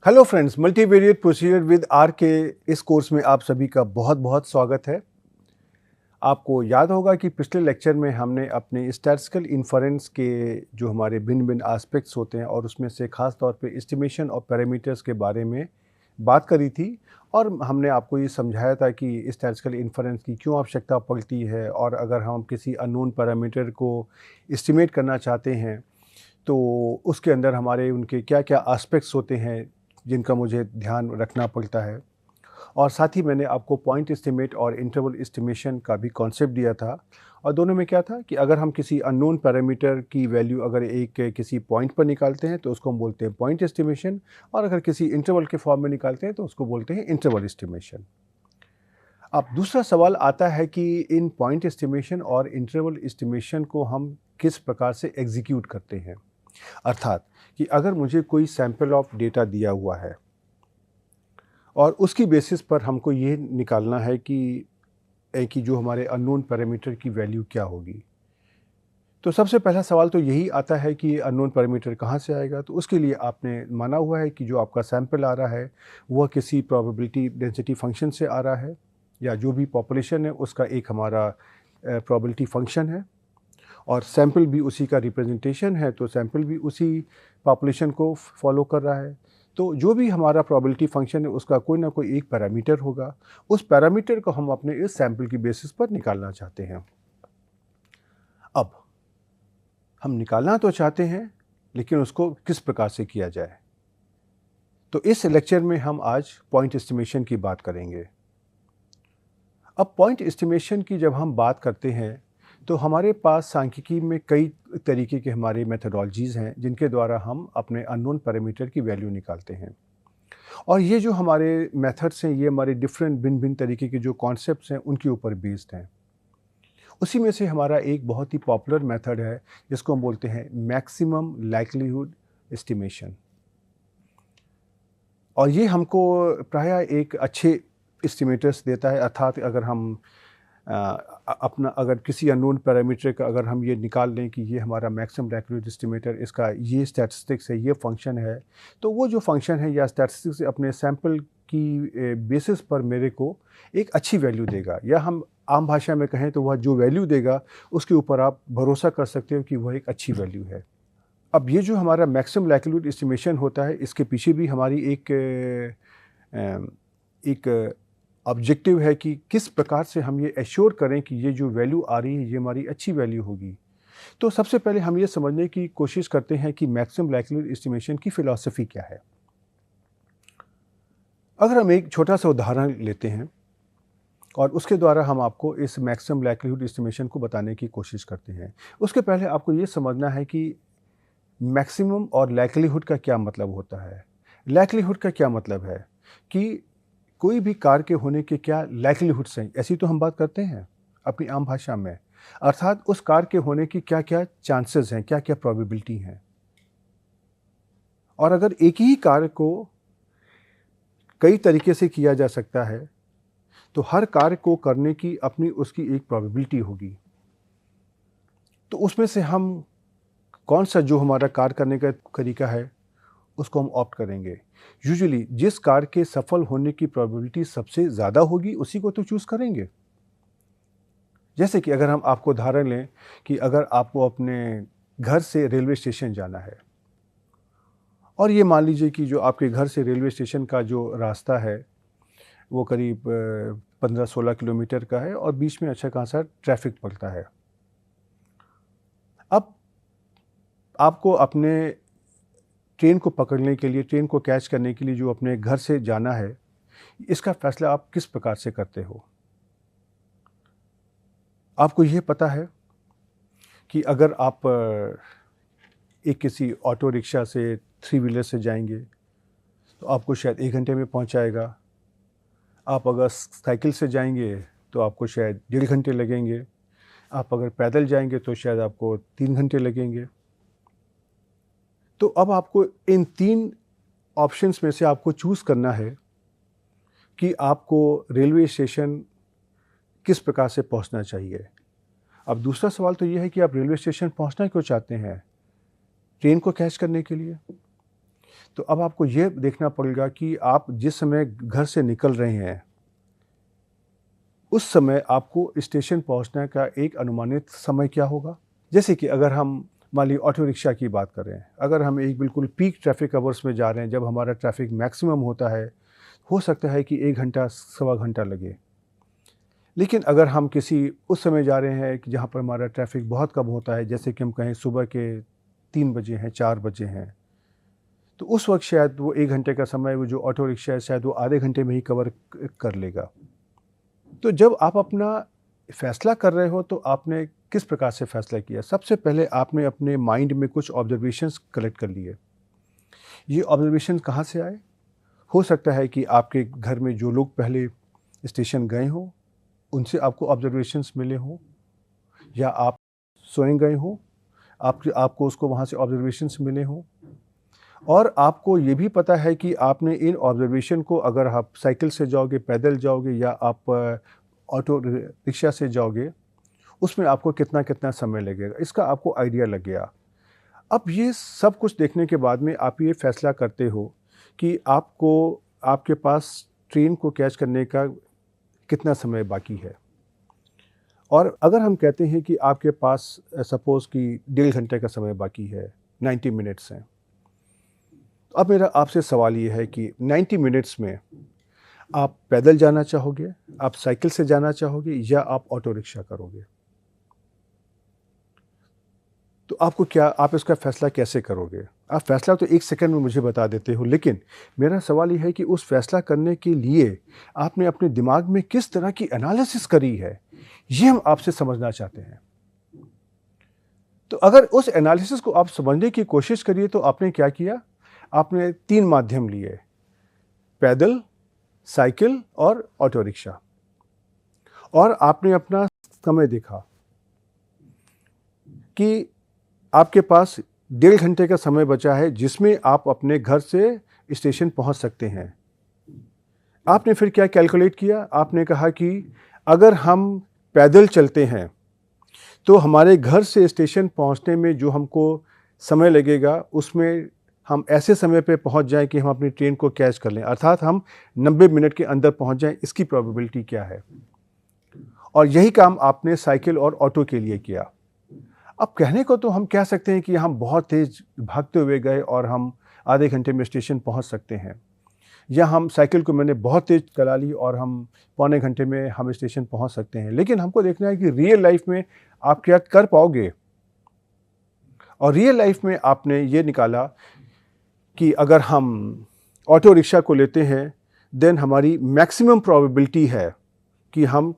Hello friends, multivariate procedure with R के इस course में आप सभी का बहुत बहुत स्वागत है। आपको याद होगा कि पिछले लेक्चर में हमने अपने स्टैटिस्टिकल इन्फरेंस के जो हमारे भिन्न-भिन्न एस्पेक्ट्स होते हैं और उसमें से ख़ास तौर पे एस्टिमेशन ऑफ पैरामीटर्स के बारे में बात करी थी और हमने आपको ये समझाया था कि स्टैटिस्टिकल इन्फरेंस की क्यों आवश्यकता पड़ती है और अगर हम किसी अननोन पैरामीटर को एस्टिमेट करना चाहते हैं, तो उसके अंदर हमारे उनके क्या-क्या एस्पेक्ट्स होते हैं जिनका मुझे ध्यान रखना पड़ता है। और साथ ही मैंने आपको पॉइंट एस्टिमेट और इंटरवल एस्टिमेशन का भी कॉन्सेप्ट दिया था और दोनों में क्या था कि अगर हम किसी अननोन पैरामीटर की वैल्यू अगर एक किसी पॉइंट पर निकालते हैं तो उसको हम बोलते हैं पॉइंट एस्टिमेशन और अगर किसी इंटरवल के फॉर्म में निकालते हैं तो उसको बोलते हैं इंटरवल एस्टिमेशन। अब दूसरा सवाल आता है कि इन पॉइंट एस्टिमेशन और इंटरवल एस्टिमेशन को हम किस प्रकार से एग्जीक्यूट करते हैं। अर्थात कि अगर मुझे कोई सैंपल ऑफ डेटा दिया हुआ है और उसकी बेसिस पर हमको ये निकालना है कि जो हमारे अननोन पैरामीटर की वैल्यू क्या होगी। तो सबसे पहला सवाल तो यही आता है कि ये अननोन पैरामीटर कहाँ से आएगा। तो उसके लिए आपने माना हुआ है कि जो आपका सैंपल आ रहा है वह किसी प्रोबेबिलिटी डेंसिटी फंक्शन से आ रहा है या जो भी पॉपुलेशन है उसका एक हमारा प्रोबेबिलिटी फंक्शन है और सैंपल भी उसी का रिप्रेजेंटेशन है, तो सैंपल भी उसी पॉपुलेशन को फॉलो कर रहा है। तो जो भी हमारा प्रोबेबिलिटी फंक्शन है उसका कोई ना कोई एक पैरामीटर होगा। उस पैरामीटर को हम अपने इस सैंपल की बेसिस पर निकालना चाहते हैं। अब हम निकालना तो चाहते हैं, लेकिन उसको किस प्रकार से किया जाए। तो इस लेक्चर में हम आज पॉइंट एस्टिमेशन की बात करेंगे। अब पॉइंट एस्टिमेशन की जब हम बात करते हैं तो हमारे पास सांख्यिकी में कई तरीके के हमारे मेथडोलॉजीज़ हैं जिनके द्वारा हम अपने अननोन पैरामीटर की वैल्यू निकालते हैं। और ये जो हमारे मेथड्स हैं ये हमारे डिफरेंट भिन्न-भिन्न तरीके के जो कॉन्सेप्ट्स हैं उनके ऊपर बेस्ड हैं। उसी में से हमारा एक बहुत ही पॉपुलर मेथड है जिसको हम बोलते हैं मैक्सिमम लाइक्लीहुड एस्टिमेशन। और ये हमको प्रायः एक अच्छे एस्टिमेटर्स देता है। अर्थात अगर हम अपना अगर किसी अननोन पैरामीटर का अगर हम ये निकाल लें कि ये हमारा मैक्सिमम लाइक्लीहुड एस्टिमेटर इसका ये स्टैटिस्टिक्स है, ये फंक्शन है, तो वो जो फंक्शन है या स्टैटिस्टिक्स अपने सैंपल की बेसिस पर मेरे को एक अच्छी वैल्यू देगा, या हम आम भाषा में कहें तो वह जो वैल्यू देगा उसके ऊपर आप भरोसा कर सकते हो कि वह एक अच्छी वैल्यू है। अब ये जो हमारा मैक्सिमम लाइक्लीहुड एस्टिमेशन होता है इसके पीछे भी हमारी एक ऑब्जेक्टिव है कि किस प्रकार से हम ये एश्योर करें कि ये जो वैल्यू आ रही है ये हमारी अच्छी वैल्यू होगी। तो सबसे पहले हम ये समझने की कोशिश करते हैं कि मैक्सिमम लाइक्लीहुड एस्टिमेशन की फ़िलॉसफ़ी क्या है। अगर हम एक छोटा-सा उदाहरण लेते हैं और उसके द्वारा हम आपको इस मैक्सिमम लाइक्लीहुड एस्टिमेशन को बताने की कोशिश करते हैं। उसके पहले आपको ये समझना है कि मैक्सिमम और लाइक्लीहुड का क्या मतलब होता है। लाइक्लीहुड का क्या मतलब है कि कोई भी कार्य के होने के क्या लाइक्लीहुड्स हैं, ऐसी तो हम बात करते हैं अपनी आम भाषा में। अर्थात उस कार्य के होने की क्या-क्या चांसेस हैं, क्या-क्या प्रोबेबिलिटी हैं। और अगर एक ही कार्य को कई तरीके से किया जा सकता है, तो हर कार्य को करने की अपनी उसकी एक प्रोबेबिलिटी होगी। तो उसमें से हम कौन-सा जो हमारा कार्य करने का तरीका है, उसको हम ऑप्ट करेंगे। यूजुअली जिस कार्य के सफल होने की प्रोबेबिलिटी सबसे ज़्यादा होगी उसी को तो चूज़ करेंगे। जैसे कि अगर हम आपको उदाहरण लें कि अगर आपको अपने घर से रेलवे स्टेशन जाना है और ये मान लीजिए कि जो आपके घर से रेलवे स्टेशन का जो रास्ता है वो करीब 15-16 किलोमीटर का है और बीच में अच्छा खासा ट्रैफिक पड़ता है। अब आपको अपने ट्रेन को पकड़ने के लिए, ट्रेन को कैच करने के लिए जो अपने घर से जाना है, इसका फ़ैसला आप किस प्रकार से करते हो? आपको ये पता है कि अगर आप एक किसी ऑटो रिक्शा से, थ्री व्हीलर से जाएँगे, तो आपको शायद 1 घंटे में पहुँच जाएगा। आप अगर साइकिल से जाएँगे, तो आपको शायद 1.5 घंटे लगेंगे। आप अगर पैदल जाएँगे, तो शायद आपको 3 घंटे लगेंगे। तो अब आपको इन 3 ऑप्शंस में से आपको चूज़ करना है कि आपको रेलवे स्टेशन किस प्रकार से पहुंचना चाहिए। अब दूसरा सवाल तो ये है कि आप रेलवे स्टेशन पहुंचना क्यों चाहते हैं? ट्रेन को कैच करने के लिए। तो अब आपको ये देखना पड़ेगा कि आप जिस समय घर से निकल रहे हैं, उस समय आपको स्टेशन पहुंचने का एक अनुमानित समय क्या होगा। जैसे कि अगर हम मान लीजिए ऑटो रिक्शा की बात करें, अगर हम एक बिल्कुल पीक ट्रैफिक आवर्स में जा रहे हैं, जब हमारा ट्रैफिक मैक्सिमम होता है, हो सकता है कि 1 घंटा, सवा घंटा लगे। लेकिन अगर हम किसी उस समय जा रहे हैं कि जहाँ पर हमारा ट्रैफिक बहुत कम होता है, जैसे कि हम कहें सुबह के 3 बजे हैं, 4 बजे हैं, तो उस वक्त शायद वो 1 घंटे का समय वो जो ऑटो रिक्शा है शायद वो आधे घंटे में ही कवर कर लेगा। तो जब आप अपना फैसला कर रहे हो तो आपने किस प्रकार से फैसला किया? सबसे पहले आपने अपने माइंड में कुछ ऑब्जर्वेशंस कलेक्ट कर लिए। ये ऑब्जर्वेशन कहाँ से आए? हो सकता है कि आपके घर में जो लोग पहले स्टेशन गए हों, उनसे आपको ऑब्जर्वेशंस मिले हों, या आप स्वयं गए हों, आपको उसको वहाँ से ऑब्जर्वेशंस मिले हों। और आपको ये भी पता है कि आपने इन ऑब्जर्वेशन को, अगर आप साइकिल से जाओगे, पैदल जाओगे या आप ऑटो रिक्शा से जाओगे, उसमें आपको कितना कितना समय लगेगा, इसका आपको आइडिया लग गया। अब ये सब कुछ देखने के बाद में आप ये फैसला करते हो कि आपके पास ट्रेन को कैच करने का कितना समय बाकी है। और अगर हम कहते हैं कि आपके पास सपोज़ कि 1.5 घंटे का समय बाकी है, 90 मिनट्स हैं। अब मेरा आपसे सवाल ये है कि 90 मिनट्स में आप पैदल जाना चाहोगे, आप साइकिल से जाना चाहोगे, या आप ऑटो रिक्शा करोगे? तो आप इसका फ़ैसला कैसे करोगे? आप फ़ैसला तो 1 सेकंड में मुझे बता देते हो, लेकिन मेरा सवाल ये है कि उस फ़ैसला करने के लिए आपने अपने दिमाग में किस तरह की एनालिसिस करी है, ये हम आपसे समझना चाहते हैं। तो अगर उस एनालिसिस को आप समझने की कोशिश करिए तो आपने क्या किया? आपने 3 माध्यम लिए, पैदल, साइकिल और ऑटो रिक्शा, और आपने अपना समय देखा कि आपके पास 1.5 घंटे का समय बचा है जिसमें आप अपने घर से स्टेशन पहुंच सकते हैं। आपने फिर क्या कैलकुलेट किया? आपने कहा कि अगर हम पैदल चलते हैं तो हमारे घर से स्टेशन पहुंचने में जो हमको समय लगेगा, उसमें हम ऐसे समय पे पहुंच जाएं कि हम अपनी ट्रेन को कैच कर लें, अर्थात हम 90 मिनट के अंदर पहुंच जाएं। इसकी प्रोबेबिलिटी क्या है? और यही काम आपने साइकिल और ऑटो के लिए किया। अब कहने को तो हम कह सकते हैं कि हम बहुत तेज़ भागते हुए गए और हम आधे घंटे में स्टेशन पहुंच सकते हैं, या हम साइकिल को मैंने बहुत तेज़ चला ली और हम पौने घंटे में हम स्टेशन पहुंच सकते हैं। लेकिन हमको देखना है कि रियल लाइफ में आप क्या कर पाओगे। और रियल लाइफ में आपने ये निकाला कि अगर हम ऑटो रिक्शा को लेते हैं, देन हमारी मैक्सिमम प्रोबेबिलिटी है कि हम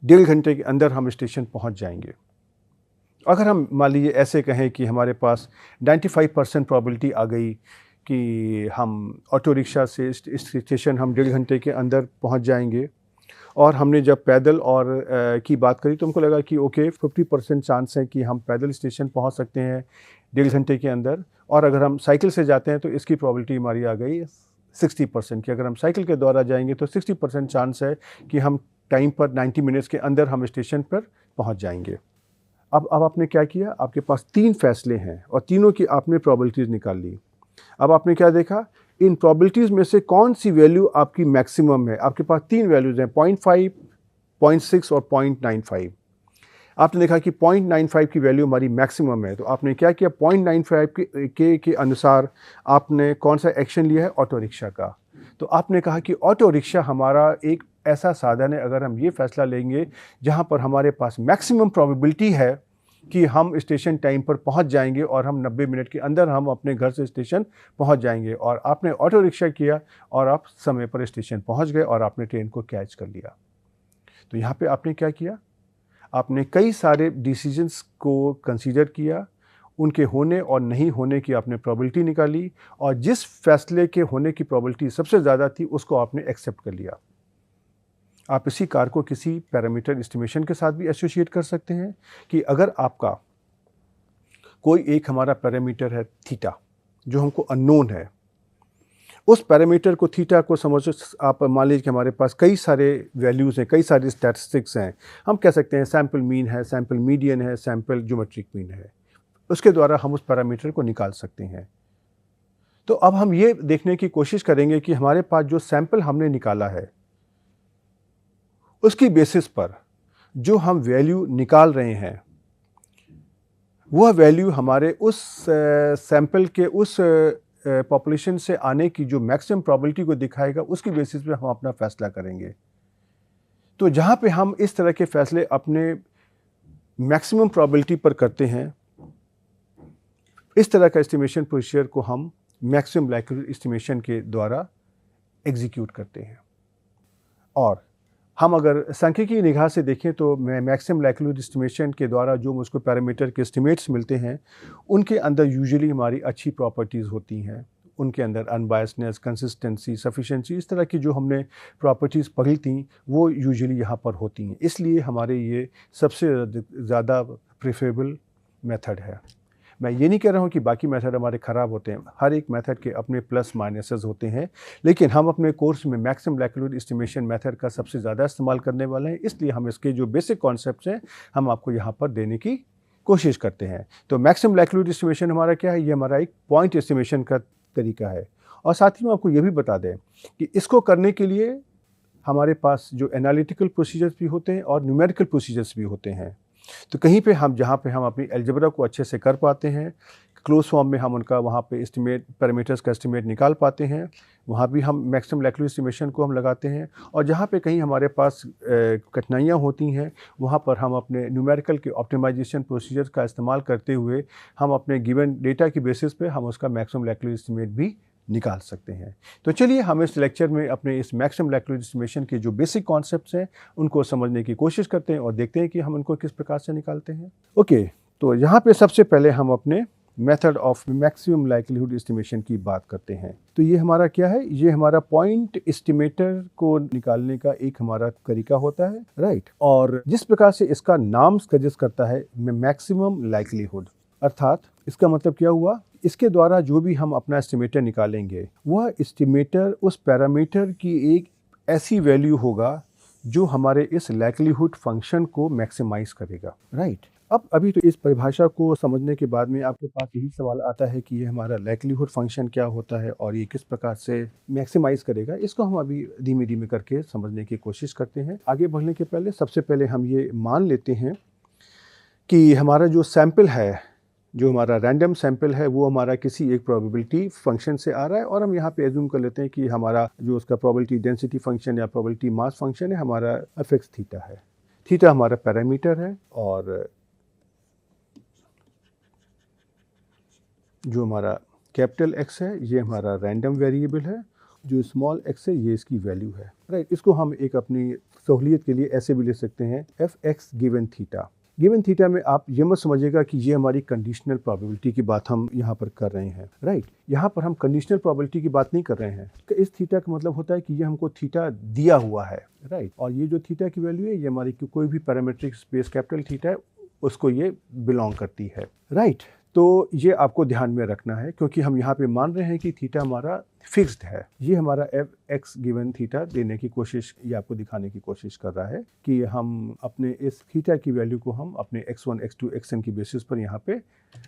1.5 घंटे के अंदर हम स्टेशन पहुंच जाएंगे। अगर हम मान लीजिए ऐसे कहें कि हमारे पास 95% प्रोबेबिलिटी आ गई कि हम ऑटो रिक्शा से स्टेशन हम 1.5 घंटे के अंदर पहुंच जाएंगे, और हमने जब पैदल और की बात करी तो हमको लगा कि ओके 50% चांस है कि हम पैदल स्टेशन पहुंच सकते हैं 1.5 घंटे के अंदर, और अगर हम साइकिल से जाते हैं तो इसकी प्रोबेबिलिटी हमारी आ गई 60% कि अगर हम साइकिल के द्वारा जाएंगे तो 60% चांस है कि हम टाइम पर 90 मिनट्स के अंदर हम स्टेशन पर पहुंच जाएंगे। अब आपने क्या किया? आपके पास 3 फैसले हैं और तीनों की आपने प्रोबेबिलिटीज़ निकाल ली। अब आपने क्या देखा? इन प्रोबेबिलिटीज़ में से कौन सी वैल्यू आपकी मैक्सिमम है? आपके पास 3 वैल्यूज़ हैं, 0.5, 0.6 और 0.95। आपने देखा कि 0.95 की वैल्यू हमारी मैक्सिमम है, तो आपने क्या किया? 0.95 के अनुसार आपने कौन सा एक्शन लिया है? ऑटो रिक्शा का। तो आपने कहा कि ऑटो रिक्शा हमारा एक ऐसा साधन है, अगर हम ये फैसला लेंगे जहाँ पर हमारे पास मैक्सिमम प्रोबेबिलिटी है कि हम स्टेशन टाइम पर पहुंच जाएंगे और हम 90 मिनट के अंदर हम अपने घर से स्टेशन पहुंच जाएंगे। और आपने ऑटो रिक्शा किया और आप समय पर स्टेशन पहुंच गए और आपने ट्रेन को कैच कर लिया। तो यहाँ पे आपने क्या किया? आपने कई सारे डिसीजंस को कंसीडर किया, उनके होने और नहीं होने की आपने प्रोबेबिलिटी निकाली, और जिस फैसले के होने की प्रोबेबिलिटी सबसे ज़्यादा थी उसको आपने एक्सेप्ट कर लिया। आप इसी कार को किसी पैरामीटर एस्टिमेशन के साथ भी एसोसिएट कर सकते हैं कि अगर आपका कोई एक हमारा पैरामीटर है थीटा, जो हमको अननोन है, उस पैरामीटर को थीटा को समझो, आप मान लीजिए कि हमारे पास कई सारे वैल्यूज़ हैं, कई सारे स्टैटिस्टिक्स हैं। हम कह सकते हैं सैम्पल मीन है, सैम्पल मीडियन है, सैम्पल ज्योमेट्रिक मीन है। उसके द्वारा हम उस पैरामीटर को निकाल सकते हैं। तो अब हम ये देखने की कोशिश करेंगे कि हमारे पास जो सैंपल हमने निकाला है उसकी बेसिस पर जो हम वैल्यू निकाल रहे हैं वह वैल्यू हमारे उस सैंपल के उस पॉपुलेशन से आने की जो मैक्सिमम प्रोबेबिलिटी को दिखाएगा, उसकी बेसिस पे हम अपना फैसला करेंगे। तो जहाँ पे हम इस तरह के फैसले अपने मैक्सिमम प्रोबेबिलिटी पर करते हैं, इस तरह का एस्टिमेशन प्रोसीजर को हम मैक्सिमम लाइक्लीहुड एस्टिमेशन के द्वारा एग्जीक्यूट करते हैं। और हम अगर सांख्यिकी निगाह से देखें तो मैक्सिमम लाइक्लीहुड एस्टिमेशन के द्वारा जो मुझको पैरामीटर के एस्टिमेट्स मिलते हैं, उनके अंदर यूजुअली हमारी अच्छी प्रॉपर्टीज़ होती हैं। उनके अंदर अनबायसनेस, कंसिस्टेंसी, सफिशिएंसी, इस तरह की जो हमने प्रॉपर्टीज़ पढ़ी थी वो यूजुअली यहाँ पर होती हैं। इसलिए हमारे ये सबसे ज़्यादा प्रेफरेबल मेथड है। मैं ये नहीं कह रहा हूँ कि बाकी मेथड हमारे ख़राब होते हैं, हर एक मेथड के अपने प्लस माइनसेस होते हैं, लेकिन हम अपने कोर्स में मैक्सिमम लाइक्लीहुड एस्टिमेशन मेथड का सबसे ज़्यादा इस्तेमाल करने वाले हैं। इसलिए हम इसके जो बेसिक कॉन्सेप्ट्स हैं हम आपको यहाँ पर देने की कोशिश करते हैं। तो मैक्सिमम लाइक्लीहुड एस्टिमेशन हमारा क्या है? ये हमारा एक पॉइंट एस्टिमेशन का तरीका है। और साथ ही में आपको ये भी बता दें कि इसको करने के लिए हमारे पास जो एनालिटिकल प्रोसीजर्स भी होते हैं और न्यूमेरिकल प्रोसीजर्स भी होते हैं। तो कहीं पे हम जहाँ पे हम अपनी अलजेब्रा को अच्छे से कर पाते हैं, क्लोज फॉर्म में हम उनका वहाँ पे एस्टिमेट, पैरामीटर्स का एस्टिमेट निकाल पाते हैं, वहाँ भी हम मैक्सिमम लाइक्लीहुड एस्टिमेशन को हम लगाते हैं। और जहाँ पे कहीं हमारे पास कठिनाइयाँ होती हैं, वहाँ पर हम अपने न्यूमेरिकल के ऑप्टिमाइजेशन प्रोसीजर्स का इस्तेमाल करते हुए हम अपने गिवन डेटा की बेसिस पे हम उसका मैक्सिमम लाइक्लीहुड एस्टिमेट भी निकाल सकते हैं। तो चलिए हम इस लेक्चर में अपने इस मैक्सिमम लाइक्लीहुड एस्टिमेशन के जो बेसिक कॉन्सेप्ट्स हैं उनको समझने की कोशिश करते हैं और देखते हैं कि हम उनको किस प्रकार से निकालते हैं। ओके, तो यहाँ पे सबसे पहले हम अपने method of maximum likelihood estimation की बात करते हैं। तो ये हमारा क्या है? ये हमारा पॉइंट एस्टिमेटर को निकालने का एक हमारा तरीका होता है, राइट। और जिस प्रकार से इसका नाम सजेस्ट करता है मैक्सिमम लाइक्लीहुड, अर्थात इसका मतलब क्या हुआ? इसके द्वारा जो भी हम अपना एस्टिमेटर निकालेंगे वह एस्टिमेटर उस पैरामीटर की एक ऐसी वैल्यू होगा जो हमारे इस लाइक्लीहुड फंक्शन को मैक्सिमाइज करेगा, राइट। अब अभी तो इस परिभाषा को समझने के बाद में आपके पास यही सवाल आता है कि ये हमारा लाइक्लीहुड फंक्शन क्या होता है और ये किस प्रकार से मैक्सिमाइज करेगा। इसको हम अभी धीमे धीमे करके समझने की कोशिश करते हैं। आगे बढ़ने के पहले सबसे पहले हम ये मान लेते हैं कि हमारा जो सैंपल है, जो हमारा रैंडम सैंपल है, वो हमारा किसी एक प्रोबेबिलिटी फंक्शन से आ रहा है। और हम यहाँ पे एज्यूम कर लेते हैं कि हमारा जो उसका प्रोबेबिलिटी डेंसिटी फंक्शन या प्रोबेबिलिटी मास फंक्शन है हमारा एफ(x) थीटा है। थीटा हमारा पैरामीटर है और जो हमारा कैपिटल X है ये हमारा रैंडम वेरिएबल है, जो स्मॉल x है ये इसकी वैल्यू है, राइट। इसको हम एक अपनी सहूलियत के लिए ऐसे भी ले सकते हैं, f(x) given theta. Given theta में आप ये मत समझिएगा कि ये हमारी कंडीशनल प्रोबेबिलिटी की बात हम यहाँ पर कर रहे हैं, राइट। यहाँ पर हम कंडीशनल प्रोबेबिलिटी की बात नहीं कर रहे हैं। इस थीटा का मतलब होता है कि ये हमको थीटा दिया हुआ है, राइट। और ये जो थीटा की वैल्यू है ये हमारी कोई भी पैरामीट्रिक स्पेस कैपिटल थीटा है उसको ये बिलोंग करती है, राइट। तो ये आपको ध्यान में रखना है क्योंकि हम यहाँ पे मान रहे हैं कि थीटा हमारा फिक्स्ड है। ये हमारा f(x) गिवन थीटा देने की कोशिश, ये आपको दिखाने की कोशिश कर रहा है कि हम अपने इस थीटा की वैल्यू को हम अपने x1, x2, xn की बेसिस पर यहाँ पे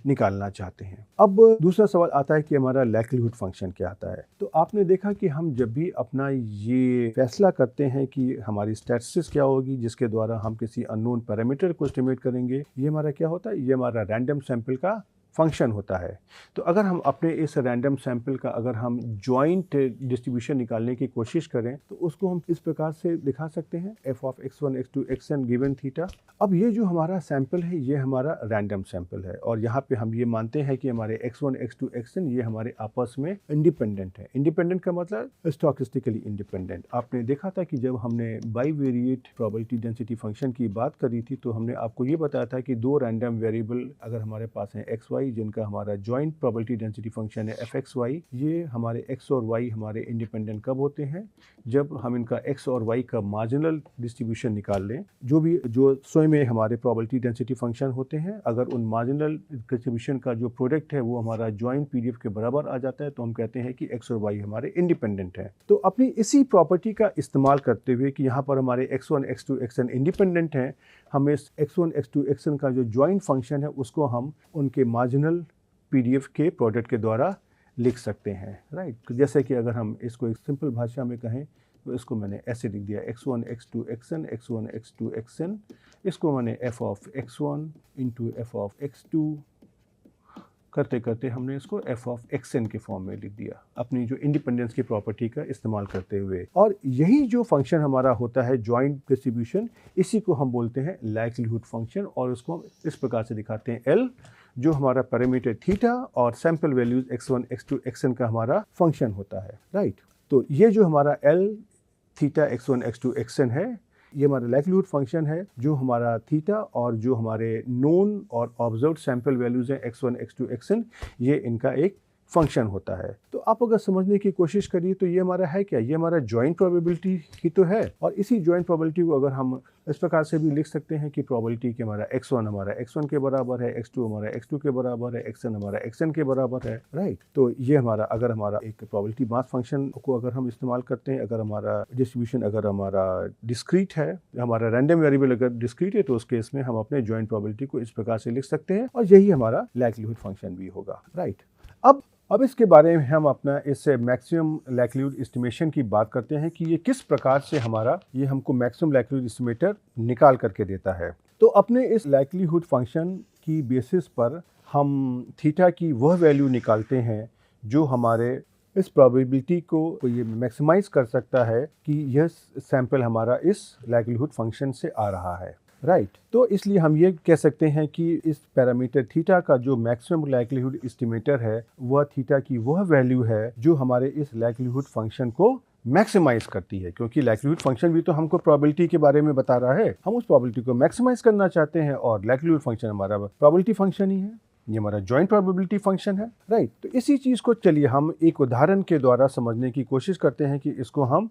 निकालना चाहते हैं। अब दूसरा सवाल आता है कि हमारा लाइक्लीहुड फंक्शन क्या आता है। तो आपने देखा कि हम जब भी अपना ये फैसला करते हैं कि हमारी स्टैटिस्टिक्स क्या होगी जिसके द्वारा हम किसी अननोन पैरामीटर को एस्टिमेट करेंगे, ये हमारा क्या होता है? ये हमारा रैंडम सैंपल का फंक्शन होता है। तो अगर हम अपने इस रैंडम सैंपल का अगर हम जॉइंट डिस्ट्रीब्यूशन निकालने की कोशिश करें तो उसको हम इस प्रकार से दिखा सकते हैं, f(x1, x2, xn) given theta. अब ये जो हमारा सैंपल है ये हमारा रैंडम सैंपल है और यहाँ पे हम ये मानते हैं कि हमारे x1, x2, xn ये हमारे आपस में इंडिपेंडेंट है। इंडिपेंडेंट का मतलब स्टोकेस्टिकली इंडिपेंडेंट। आपने देखा था कि जब हमने बाईवेरिएट प्रोबेबिलिटी डेंसिटी फंक्शन की बात करी थी तो हमने आपको ये बताया था कि दो रैंडम वेरिएबल अगर हमारे पास हैं xy जिनका हमारा जॉइंट प्रोबेबिलिटी डेंसिटी फंक्शन है f(x, y), ये हमारे x और y हमारे इंडिपेंडेंट कब होते हैं? जब हम इनका x और y का मार्जिनल डिस्ट्रीब्यूशन निकाल लें, जो स्वयं में हमारे प्रोबेबिलिटी डेंसिटी फंक्शन होते हैं, अगर उन मार्जिनल डिस्ट्रीब्यूशन का जो प्रोडक्ट है वो हमारा जॉइंट पीडीएफ के बराबर आ जाता है तो हम कहते हैं कि x और y हमारे इंडिपेंडेंट हैं। तो अपनी इसी प्रॉपर्टी का इस्तेमाल करते हुए कि यहाँ पर हमारे x1, x2, xn इंडिपेंडेंट हैं, हम इस x1, x2, xn का जो जॉइंट फंक्शन है उसको हम उनके मार्जिनल पीडीएफ के प्रोडक्ट के द्वारा लिख सकते हैं, राइट। जैसे कि अगर हम इसको एक सिंपल भाषा में कहें तो इसको मैंने ऐसे लिख दिया x1 x2 xn x1 x2 xn, इसको मैंने f of x1 into f of x2 करते करते हमने इसको f ऑफ xn के फॉर्म में लिख दिया, अपनी जो इंडिपेंडेंस की प्रॉपर्टी का इस्तेमाल करते हुए। और यही जो फंक्शन हमारा होता है जॉइंट डिस्ट्रीब्यूशन, इसी को हम बोलते हैं लाइक्लीहुड फंक्शन, और उसको हम इस प्रकार से दिखाते हैं L, जो हमारा पैरामीटर थीटा और sample values x1 x2 xn का हमारा फंक्शन होता है, राइट। तो ये जो हमारा L theta x1 x2 xn है, ये हमारा लाइक्लीहुड फंक्शन है, जो हमारा थीटा और जो हमारे नोन और ऑब्जर्व्ड सैंपल वैल्यूज हैं x1 x2 xn, ये इनका एक फंक्शन होता है। तो आप अगर समझने की कोशिश करिए तो ये हमारा है क्या, ये हमारा जॉइंट प्रोबेबिलिटी ही तो है। और इसी जॉइंट प्रोबेबिलिटी को अगर हम इस प्रकार से भी लिख सकते हैं कि प्रोबेबिलिटी कि हमारा x1 के बराबर है, x2 हमारा x2 के बराबर है, xn हमारा xn के बराबर है, राइट। तो ये हमारा अगर हमारा एक प्रोबेबिलिटी मास फंक्शन को अगर हम इस्तेमाल करते हैं, अगर हमारा डिस्ट्रीब्यूशन अगर हमारा डिस्क्रीट है, हमारा रैंडम वेरिएबल अगर डिस्क्रीट है, तो उस केस में हम अपने जॉइंट प्रोबेबिलिटी को इस प्रकार से लिख सकते हैं, और यही हमारा लाइक्लीहुड फंक्शन भी होगा, राइट। अब इसके बारे में हम अपना इस मैक्सिमम लाइक्लीहुड एस्टिमेशन की बात करते हैं कि ये किस प्रकार से हमारा ये हमको मैक्सिमम लाइक्लीहुड एस्टिमेटर निकाल करके देता है। तो अपने इस लाइक्लीहुड फंक्शन की बेसिस पर हम थीटा की वह वैल्यू निकालते हैं जो हमारे इस प्रोबेबिलिटी को ये मैक्सिमाइज कर सकता है कि यह सैंपल हमारा इस लाइक्लीहुड फंक्शन से आ रहा है, राइट। तो इसलिए हम ये कह सकते हैं कि इस पैरामीटर थीटा का जो मैक्सिमम लाइक्लीहुड एस्टिमेटर है, वह थीटा की वह वैल्यू है जो हमारे इस लाइक्लीहुड फंक्शन को मैक्सिमाइज करती है, क्योंकि लाइक्लीहुड फंक्शन भी तो हमको प्रोबेबिलिटी के बारे में बता रहा है, हम उस प्रोबेबिलिटी को मैक्सिमाइज करना चाहते हैं, और लाइक्लीहुड फंक्शन हमारा प्रोबेबिलिटी फंक्शन ही है, ये हमारा जॉइंट प्रोबेबिलिटी फंक्शन है, राइट। तो इसी चीज़ को चलिए हम एक उदाहरण के द्वारा समझने की कोशिश करते हैं कि इसको हम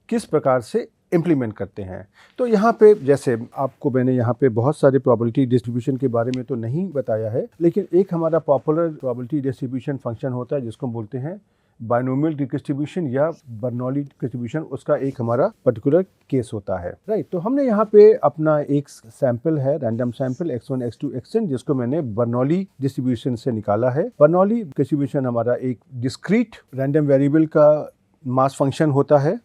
किस प्रकार से इम्प्लीमेंट करते हैं। तो यहाँ पे जैसे आपको मैंने यहाँ पे बहुत सारे प्रोबेबिलिटी डिस्ट्रीब्यूशन के बारे में तो नहीं बताया है, लेकिन एक हमारा पॉपुलर प्रोबेबिलिटी डिस्ट्रीब्यूशन फंक्शन होता है जिसको हम बोलते हैं बाइनोमियल डिस्ट्रीब्यूशन या बर्नौली डिस्ट्रीब्यूशन, उसका एक हमारा पर्टिकुलर केस होता है, राइट। तो हमने यहाँ पे अपना एक सैंपल है, random sample x1 x2 xn, जिसको मैंने बर्नौली डिस्ट्रीब्यूशन से निकाला है। बर्नौली डिस्ट्रीब्यूशन हमारा एक डिस्क्रीट रैंडम वेरिएबल का मास फंक्शन होता है,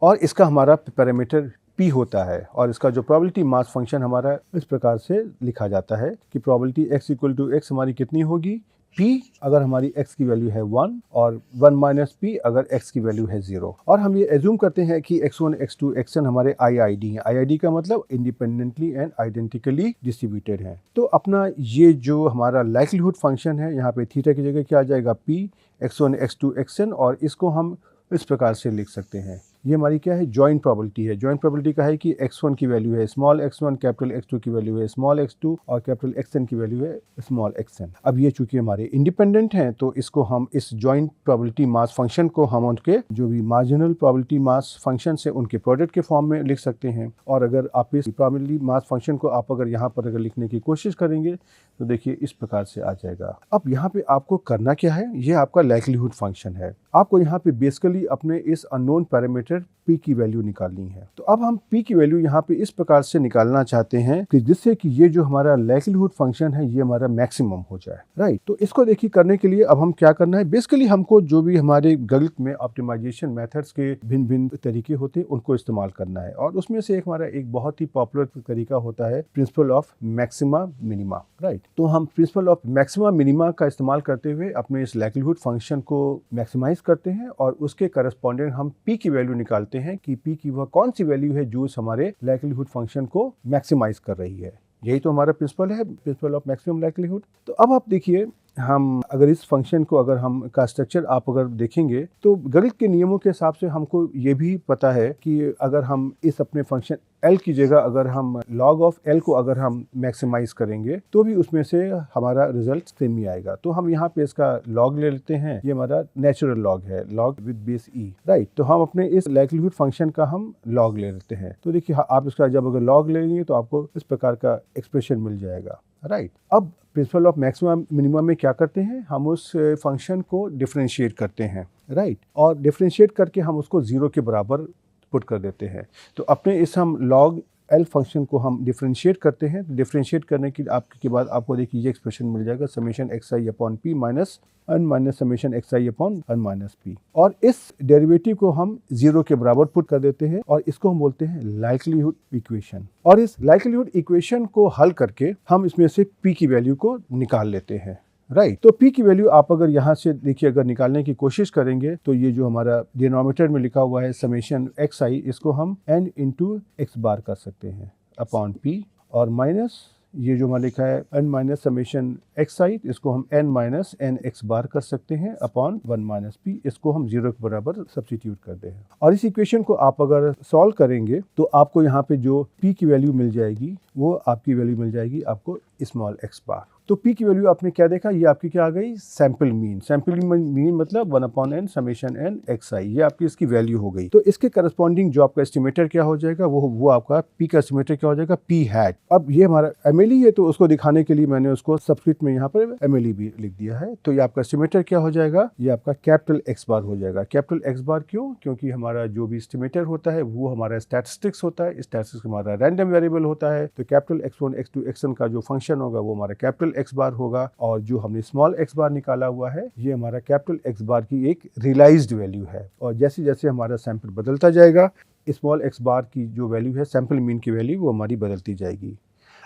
और इसका हमारा पैरामीटर p होता है, और इसका जो प्रोबेबिलिटी मास फंक्शन हमारा इस प्रकार से लिखा जाता है कि probability x equal to x हमारी कितनी होगी, p अगर हमारी x की वैल्यू है 1, और 1 माइनस p अगर x की वैल्यू है 0। और हम ये एज्यूम करते हैं कि x1 x2 xn हमारे IID हैं। IID का मतलब इंडिपेंडेंटली एंड आइडेंटिकली डिस्ट्रीब्यूटेड हैं। तो अपना ये जो हमारा लाइक्लीहुड फंक्शन है, यहाँ पे थीटा की जगह क्या आ जाएगा, p x1 x2 xn, और इसको हम इस प्रकार से लिख सकते हैं। ये हमारी क्या है, जॉइंट प्रोबेबिलिटी है। जॉइंट प्रोबेबिलिटी का है कि x1 की वैल्यू है स्मॉल x1, कैपिटल x2 की वैल्यू है स्मॉल x2, और कैपिटल xn की वैल्यू है स्मॉल xn। अब ये चूंकि हमारे इंडिपेंडेंट हैं, तो इसको हम इस जॉइंट प्रोबेबिलिटी मास फंक्शन को हम उनके जो भी मार्जिनल प्रोबेबिलिटी मास फंक्शन से उनके प्रोडक्ट के फॉर्म में लिख सकते हैं। और अगर आप इस प्रोबेबिलिटी मास फंक्शन को आप अगर यहाँ पर अगर लिखने की कोशिश करेंगे तो देखिए इस प्रकार से आ जाएगा। अब यहाँ पे आपको करना क्या है, ये आपका लाइक्लीहुड फंक्शन है। आपको यहाँ पे बेसिकली अपने इस अननोन पैरामीटर p की वैल्यू निकालनी है। तो अब हम p की वैल्यू यहाँ पे इस प्रकार से निकालना चाहते हैं कि जिससे कि ये जो हमारा लाइक्लीहुड फंक्शन है ये हमारा मैक्सिमम हो जाए, राइट। तो इसको देखिए करने के लिए अब हम क्या करना है, बेसिकली हमको जो भी हमारे गणित में ऑप्टिमाइजेशन मेथड्स के भिन्न भिन्न तरीके होते हैं उनको इस्तेमाल करना है, और उसमें से एक हमारा एक बहुत ही पॉपुलर तरीका होता है principal of maxima minima, right. तो हम प्रिंसिपल ऑफ मैक्सिमा मिनिमा का इस्तेमाल करते हुए अपने इस लाइक्लीहुड फंक्शन को मैक्सिमाइज करते हैं, और उसके करस्पॉन्डेंट हम p की वैल्यू निकालते हैं कि p की वह कौन सी वैल्यू है जो हमारे लाइक्लीहुड फंक्शन को मैक्सिमाइज कर रही है। यही तो हमारा प्रिंसिपल है, प्रिंसिपल ऑफ मैक्सिमम लाइक्लीहुड। तो अब आप देखिए, हम अगर इस फंक्शन को अगर हम का स्ट्रक्चर आप अगर देखेंगे तो गणित के नियमों के हिसाब से हमको ये भी पता है कि अगर हम इस अपने फंक्शन L की जगह अगर हम log ऑफ L को अगर हम मैक्सिमाइज करेंगे तो भी उसमें से हमारा रिजल्ट सेम ही आएगा। तो हम यहाँ पे इसका log ले लेते हैं, ये हमारा नेचुरल log है, log with base e, right. तो हम अपने इस लाइक्लीहुड फंक्शन का हम log ले लेते हैं। तो देखिए आप इसका जब अगर log लेंगे तो आपको इस प्रकार का एक्सप्रेशन मिल जाएगा, राइट। अब प्रिंसिपल ऑफ मैक्सिमा मिनिमा में क्या करते हैं, हम उस फंक्शन को डिफरेंशिएट करते हैं, राइट। और डिफरेंशिएट करके हम उसको 0 के बराबर पुट कर देते हैं। तो अपने इस हम log एल फंक्शन को हम डिफरेंशिएट करते हैं। डिफरेंशिएट करने के बाद आपको देखिए ये एक्सप्रेशन मिल जाएगा summation X I upon P minus n minus summation X I upon n minus P. और इस डेरिवेटिव को हम 0 के बराबर पुट कर देते हैं और इसको हम बोलते हैं लाइक्लीहुड इक्वेशन। और इस लाइक्लीहुड इक्वेशन को हल करके हम इसमें से p की वैल्यू को निकाल लेते हैं, राइट। तो p की वैल्यू आप अगर यहाँ से देखिए अगर निकालने की कोशिश करेंगे तो ये जो हमारा डिनोमिनेटर में लिखा हुआ है समेशन एक्स आई, इसको हम n इंटू एक्स बार कर सकते हैं अपॉन p, और माइनस ये जो हमारा लिखा है n माइनस समेशन एक्स आई, इसको हम n माइनस एन एक्स बार कर सकते हैं अपॉन 1 माइनस पी, इसको हम 0 के बराबर सब्स्टिट्यूट कर दें। और इस इक्वेशन को आप अगर सॉल्व करेंगे तो आपको यहाँ पे जो p की वैल्यू मिल जाएगी वो आपकी वैल्यू मिल जाएगी आपको स्मॉल एक्स बार। तो p की वैल्यू आपने क्या देखा, ये आपकी क्या आ गई, सैंपल मीन। सैंपल मीन मतलब 1 upon n summation n X I, ये आपकी इसकी वैल्यू हो गई। तो इसके करस्पॉन्डिंग जो आपका एस्टिमेटर क्या हो जाएगा, वो आपका p का एस्टिमेटर क्या हो जाएगा, p हैट। अब ये हमारा एमएलई है तो उसको दिखाने के लिए मैंने उसको सबस्क्रिप्ट में यहाँ पर एमएलई भी लिख दिया है। तो ये आपका एस्टिमेटर क्या हो जाएगा, ये आपका कैपिटल एक्स बार हो जाएगा। कैपिटल एक्स बार क्यों, क्योंकि हमारा जो भी एस्टिमेटर होता है वो हमारा स्टैटिस्टिक्स होता है, स्टैटिस्टिक्स हमारा रैंडम वेरिएबल होता है। तो कैपिटल x1 x2 xn का जो फंक्शन होगा वो हमारा कैपिटल एक्स बार होगा, और जो हमने स्मॉल एक्स बार निकाला हुआ है ये हमारा कैपिटल एक्स बार की एक रियलाइज्ड वैल्यू है। और जैसे जैसे हमारा सैंपल बदलता जाएगा स्मॉल एक्स बार की जो वैल्यू है सैंपल मीन की वैल्यू वो हमारी बदलती जाएगी।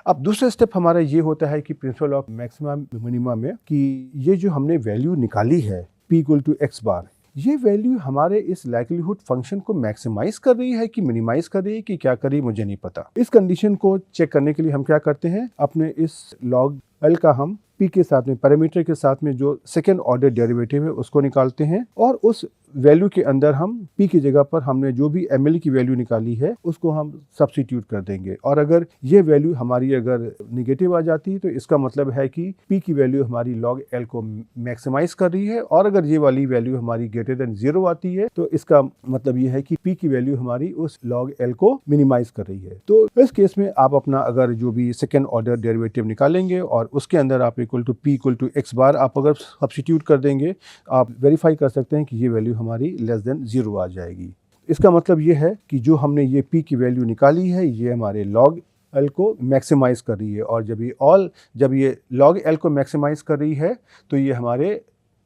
अब दूसरा स्टेप हमारा ये होता है कि प्रिंसिपल ऑफ मैक्सिमा मिनिमा में कि ये जो हमने वैल्यू निकाली है p इक्वल टू एक्स बार, ये वैल्यू हमारे इस लाइक्लीहुड फंक्शन को मैक्सिमाइज कर रही है कि मिनिमाइज कर रही है कि क्या कर रही है, मुझे नहीं पता। इस कंडीशन को चेक करने के लिए हम क्या करते हैं, अपने इस लॉग एल का हम p के साथ में पैरामीटर के साथ में जो सेकेंड ऑर्डर डेरिवेटिव है उसको निकालते हैं, और उस वैल्यू के अंदर हम p की जगह पर हमने जो भी ml की वैल्यू निकाली है उसको हम सब्स्टिट्यूट कर देंगे। और अगर ये वैल्यू हमारी अगर निगेटिव आ जाती है तो इसका मतलब है कि p की वैल्यू हमारी log l को मैक्सिमाइज कर रही है, और अगर ये वाली वैल्यू हमारी ग्रेटर देन 0 आती है तो इसका मतलब ये है कि p की वैल्यू हमारी उस log l को मिनिमाइज कर रही है। तो इस केस में आप अपना अगर जो भी सेकेंड ऑर्डर डेरिवेटिव निकालेंगे और उसके अंदर आप equal to p equal to X bar आप अगर सब्स्टिट्यूट कर देंगे, आप वेरीफाई कर सकते हैं कि ये वैल्यू हमारी लेस देन 0 आ जाएगी। इसका मतलब ये है कि जो हमने ये p की वैल्यू निकाली है ये हमारे log l को मैक्सिमाइज कर रही है, और जब ये log l को मैक्सिमाइज कर रही है तो ये हमारे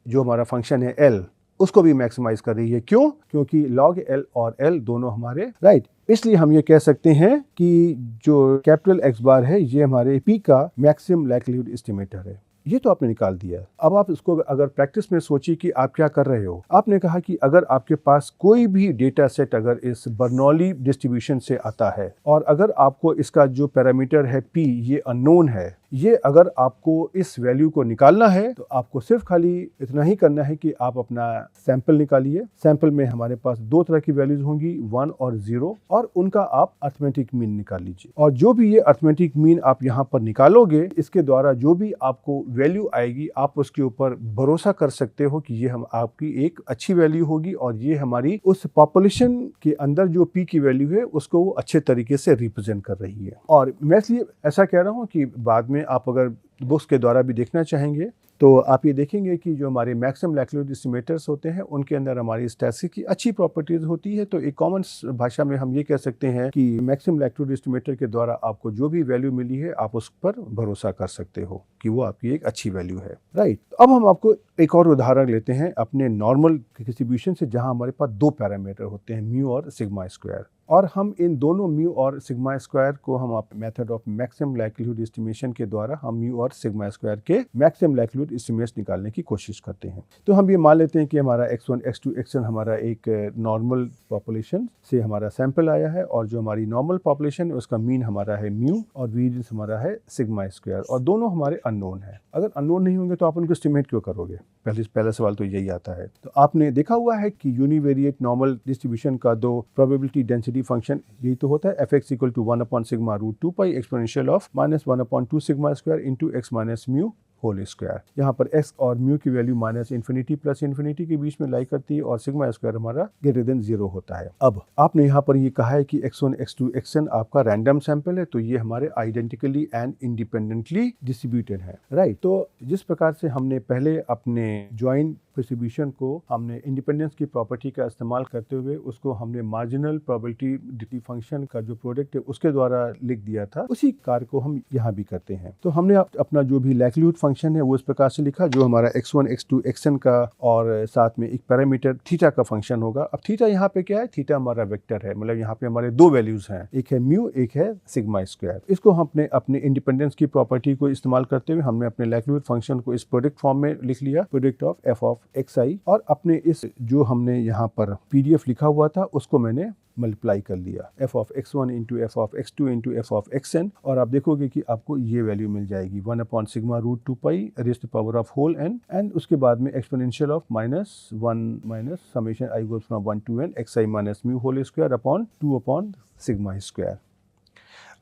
जो हमारा फंक्शन है l उसको भी मैक्सिमाइज कर रही है। क्यों, क्योंकि log l और l दोनों हमारे राइट। इसलिए हम ये कह सकते हैं कि जो कैपिटल एक्स बार है ये हमारे p का मैक्सिमम लाइक्लीहुड एस्टिमेटर है। ये तो आपने निकाल दिया। अब आप इसको अगर प्रैक्टिस में सोचिए कि आप क्या कर रहे हो। आपने कहा कि अगर आपके पास कोई भी डेटा सेट अगर इस बर्नौली डिस्ट्रीब्यूशन से आता है और अगर आपको इसका जो पैरामीटर है p ये अननोन है, ये अगर आपको इस वैल्यू को निकालना है तो आपको सिर्फ खाली इतना ही करना है कि आप अपना सैंपल निकालिए। सैंपल में हमारे पास दो तरह की वैल्यूज होंगी 1 और 0, और उनका आप अरिथमेटिक मीन निकाल लीजिए। और जो भी ये अरिथमेटिक मीन आप यहाँ पर निकालोगे इसके द्वारा जो भी आपको वैल्यू आएगी आप उसके ऊपर भरोसा कर सकते हो कि ये हम आपकी एक अच्छी वैल्यू होगी, और ये हमारी उस पॉपुलेशन के अंदर जो p की वैल्यू है उसको वो अच्छे तरीके से रिप्रेजेंट कर रही है। और मैं इसलिए ऐसा कह रहा हूँ कि बाद में आप अगर बुक्स के द्वारा भी देखना चाहेंगे तो आप ये देखेंगे कि जो हमारे मैक्सिमम लाइक्लीहुड एस्टिमेटर्स होते हैं उनके अंदर हमारी स्टैटिस्टिक्स की अच्छी प्रॉपर्टीज होती है। तो एक कॉमन भाषा में हम ये कह सकते हैं कि मैक्सिमम लाइक्लीहुड एस्टिमेटर के द्वारा आपको जो भी वैल्यू मिली है आप उस पर भरोसा कर सकते हो कि वो आपकी एक अच्छी वैल्यू है, राइट। अब हम आपको एक और उदाहरण लेते हैं अपने नॉर्मल डिस्ट्रीब्यूशन से, जहां हमारे पास दो पैरामीटर होते हैं म्यू और सिग्मा स्क्वायर, और हम इन दोनों म्यू और सिग्मा स्क्वायर को हम method of maximum likelihood estimation के द्वारा हम म्यू और सिग्मा स्क्वायर के मैक्सिमम लाइक्लीहुड एस्टिमेट्स निकालने की कोशिश करते हैं। तो हम ये मान लेते हैं कि हमारा x1 x2 xn हमारा एक नॉर्मल पॉपुलेशन से हमारा सैंपल आया है, और जो हमारी नॉर्मल पॉपुलेशन है उसका मीन हमारा है म्यू और वेरिएंस हमारा है सिग्मा स्क्वायर, और दोनों हमारे अननोन है। अगर अननोन नहीं होंगे तो आप उनको एस्टिमेट क्यों करोगे, पहला सवाल तो यही आता है। तो आपने देखा हुआ है कि यूनिवेरिएट नॉर्मल डिस्ट्रीब्यूशन का दो प्रोबेबिलिटी डेंसिटी फंक्शन यही तो होता है, fx equal to 1 upon sigma root 2 pi exponential of -1 upon 2 sigma square into x minus mu whole square. यहाँ पर x और म्यू की value minus infinity plus infinity के बीच में लाई करती है और सिग्मा स्क्वायर हमारा ग्रेटर देन 0 होता है। अब आपने यहाँ पर ये कहा है कि x1, x2, xn आपका रैंडम सैंपल है, तो ये हमारे आइडेंटिकली एंड इंडिपेंडेंटली डिस्ट्रीब्यूटेड है, राइट। तो जिस प्रकार से हमने पहले अपने ज्वाइंट डिस्ट्रीब्यूशन को हमने इंडिपेंडेंस की प्रॉपर्टी का इस्तेमाल करते हुए उसको हमने मार्जिनल प्रोबेबिलिटी फंक्शन का जो प्रोडक्ट है उसके द्वारा लिख दिया था, उसी कार्य को हम यहाँ भी करते हैं। तो हमने अपना जो भी लाइक्लीहुड फंक्शन है वो इस प्रकार से लिखा, जो हमारा x1, x2, xn का और साथ में एक पैरामीटर थीटा का फंक्शन होगा। अब थीटा यहाँ पे क्या है, थीटा हमारा वेक्टर है, मतलब यहाँ पे हमारे दो वैल्यूज हैं, एक है म्यू, एक है सिग्मा स्क्वायर। इसको हमने अपने इंडिपेंडेंस की प्रॉपर्टी को इस्तेमाल करते हुए हमने अपने लाइक्लीहुड फंक्शन को इस प्रोडक्ट फॉर्म में लिख लिया, product of F of X I, और अपने इस जो हमने यहाँ पर पीडीएफ लिखा हुआ था उसको मैंने मल्टीप्लाई कर लिया, F of x1 into F of x2 into F of xn, और आप देखोगे कि आपको ये वैल्यू मिल जाएगी 1/σ√2π raised to power of whole n, and उसके बाद में exponential of -1 minus summation i goes from 1 to n xi minus mu whole square upon 2/σ square.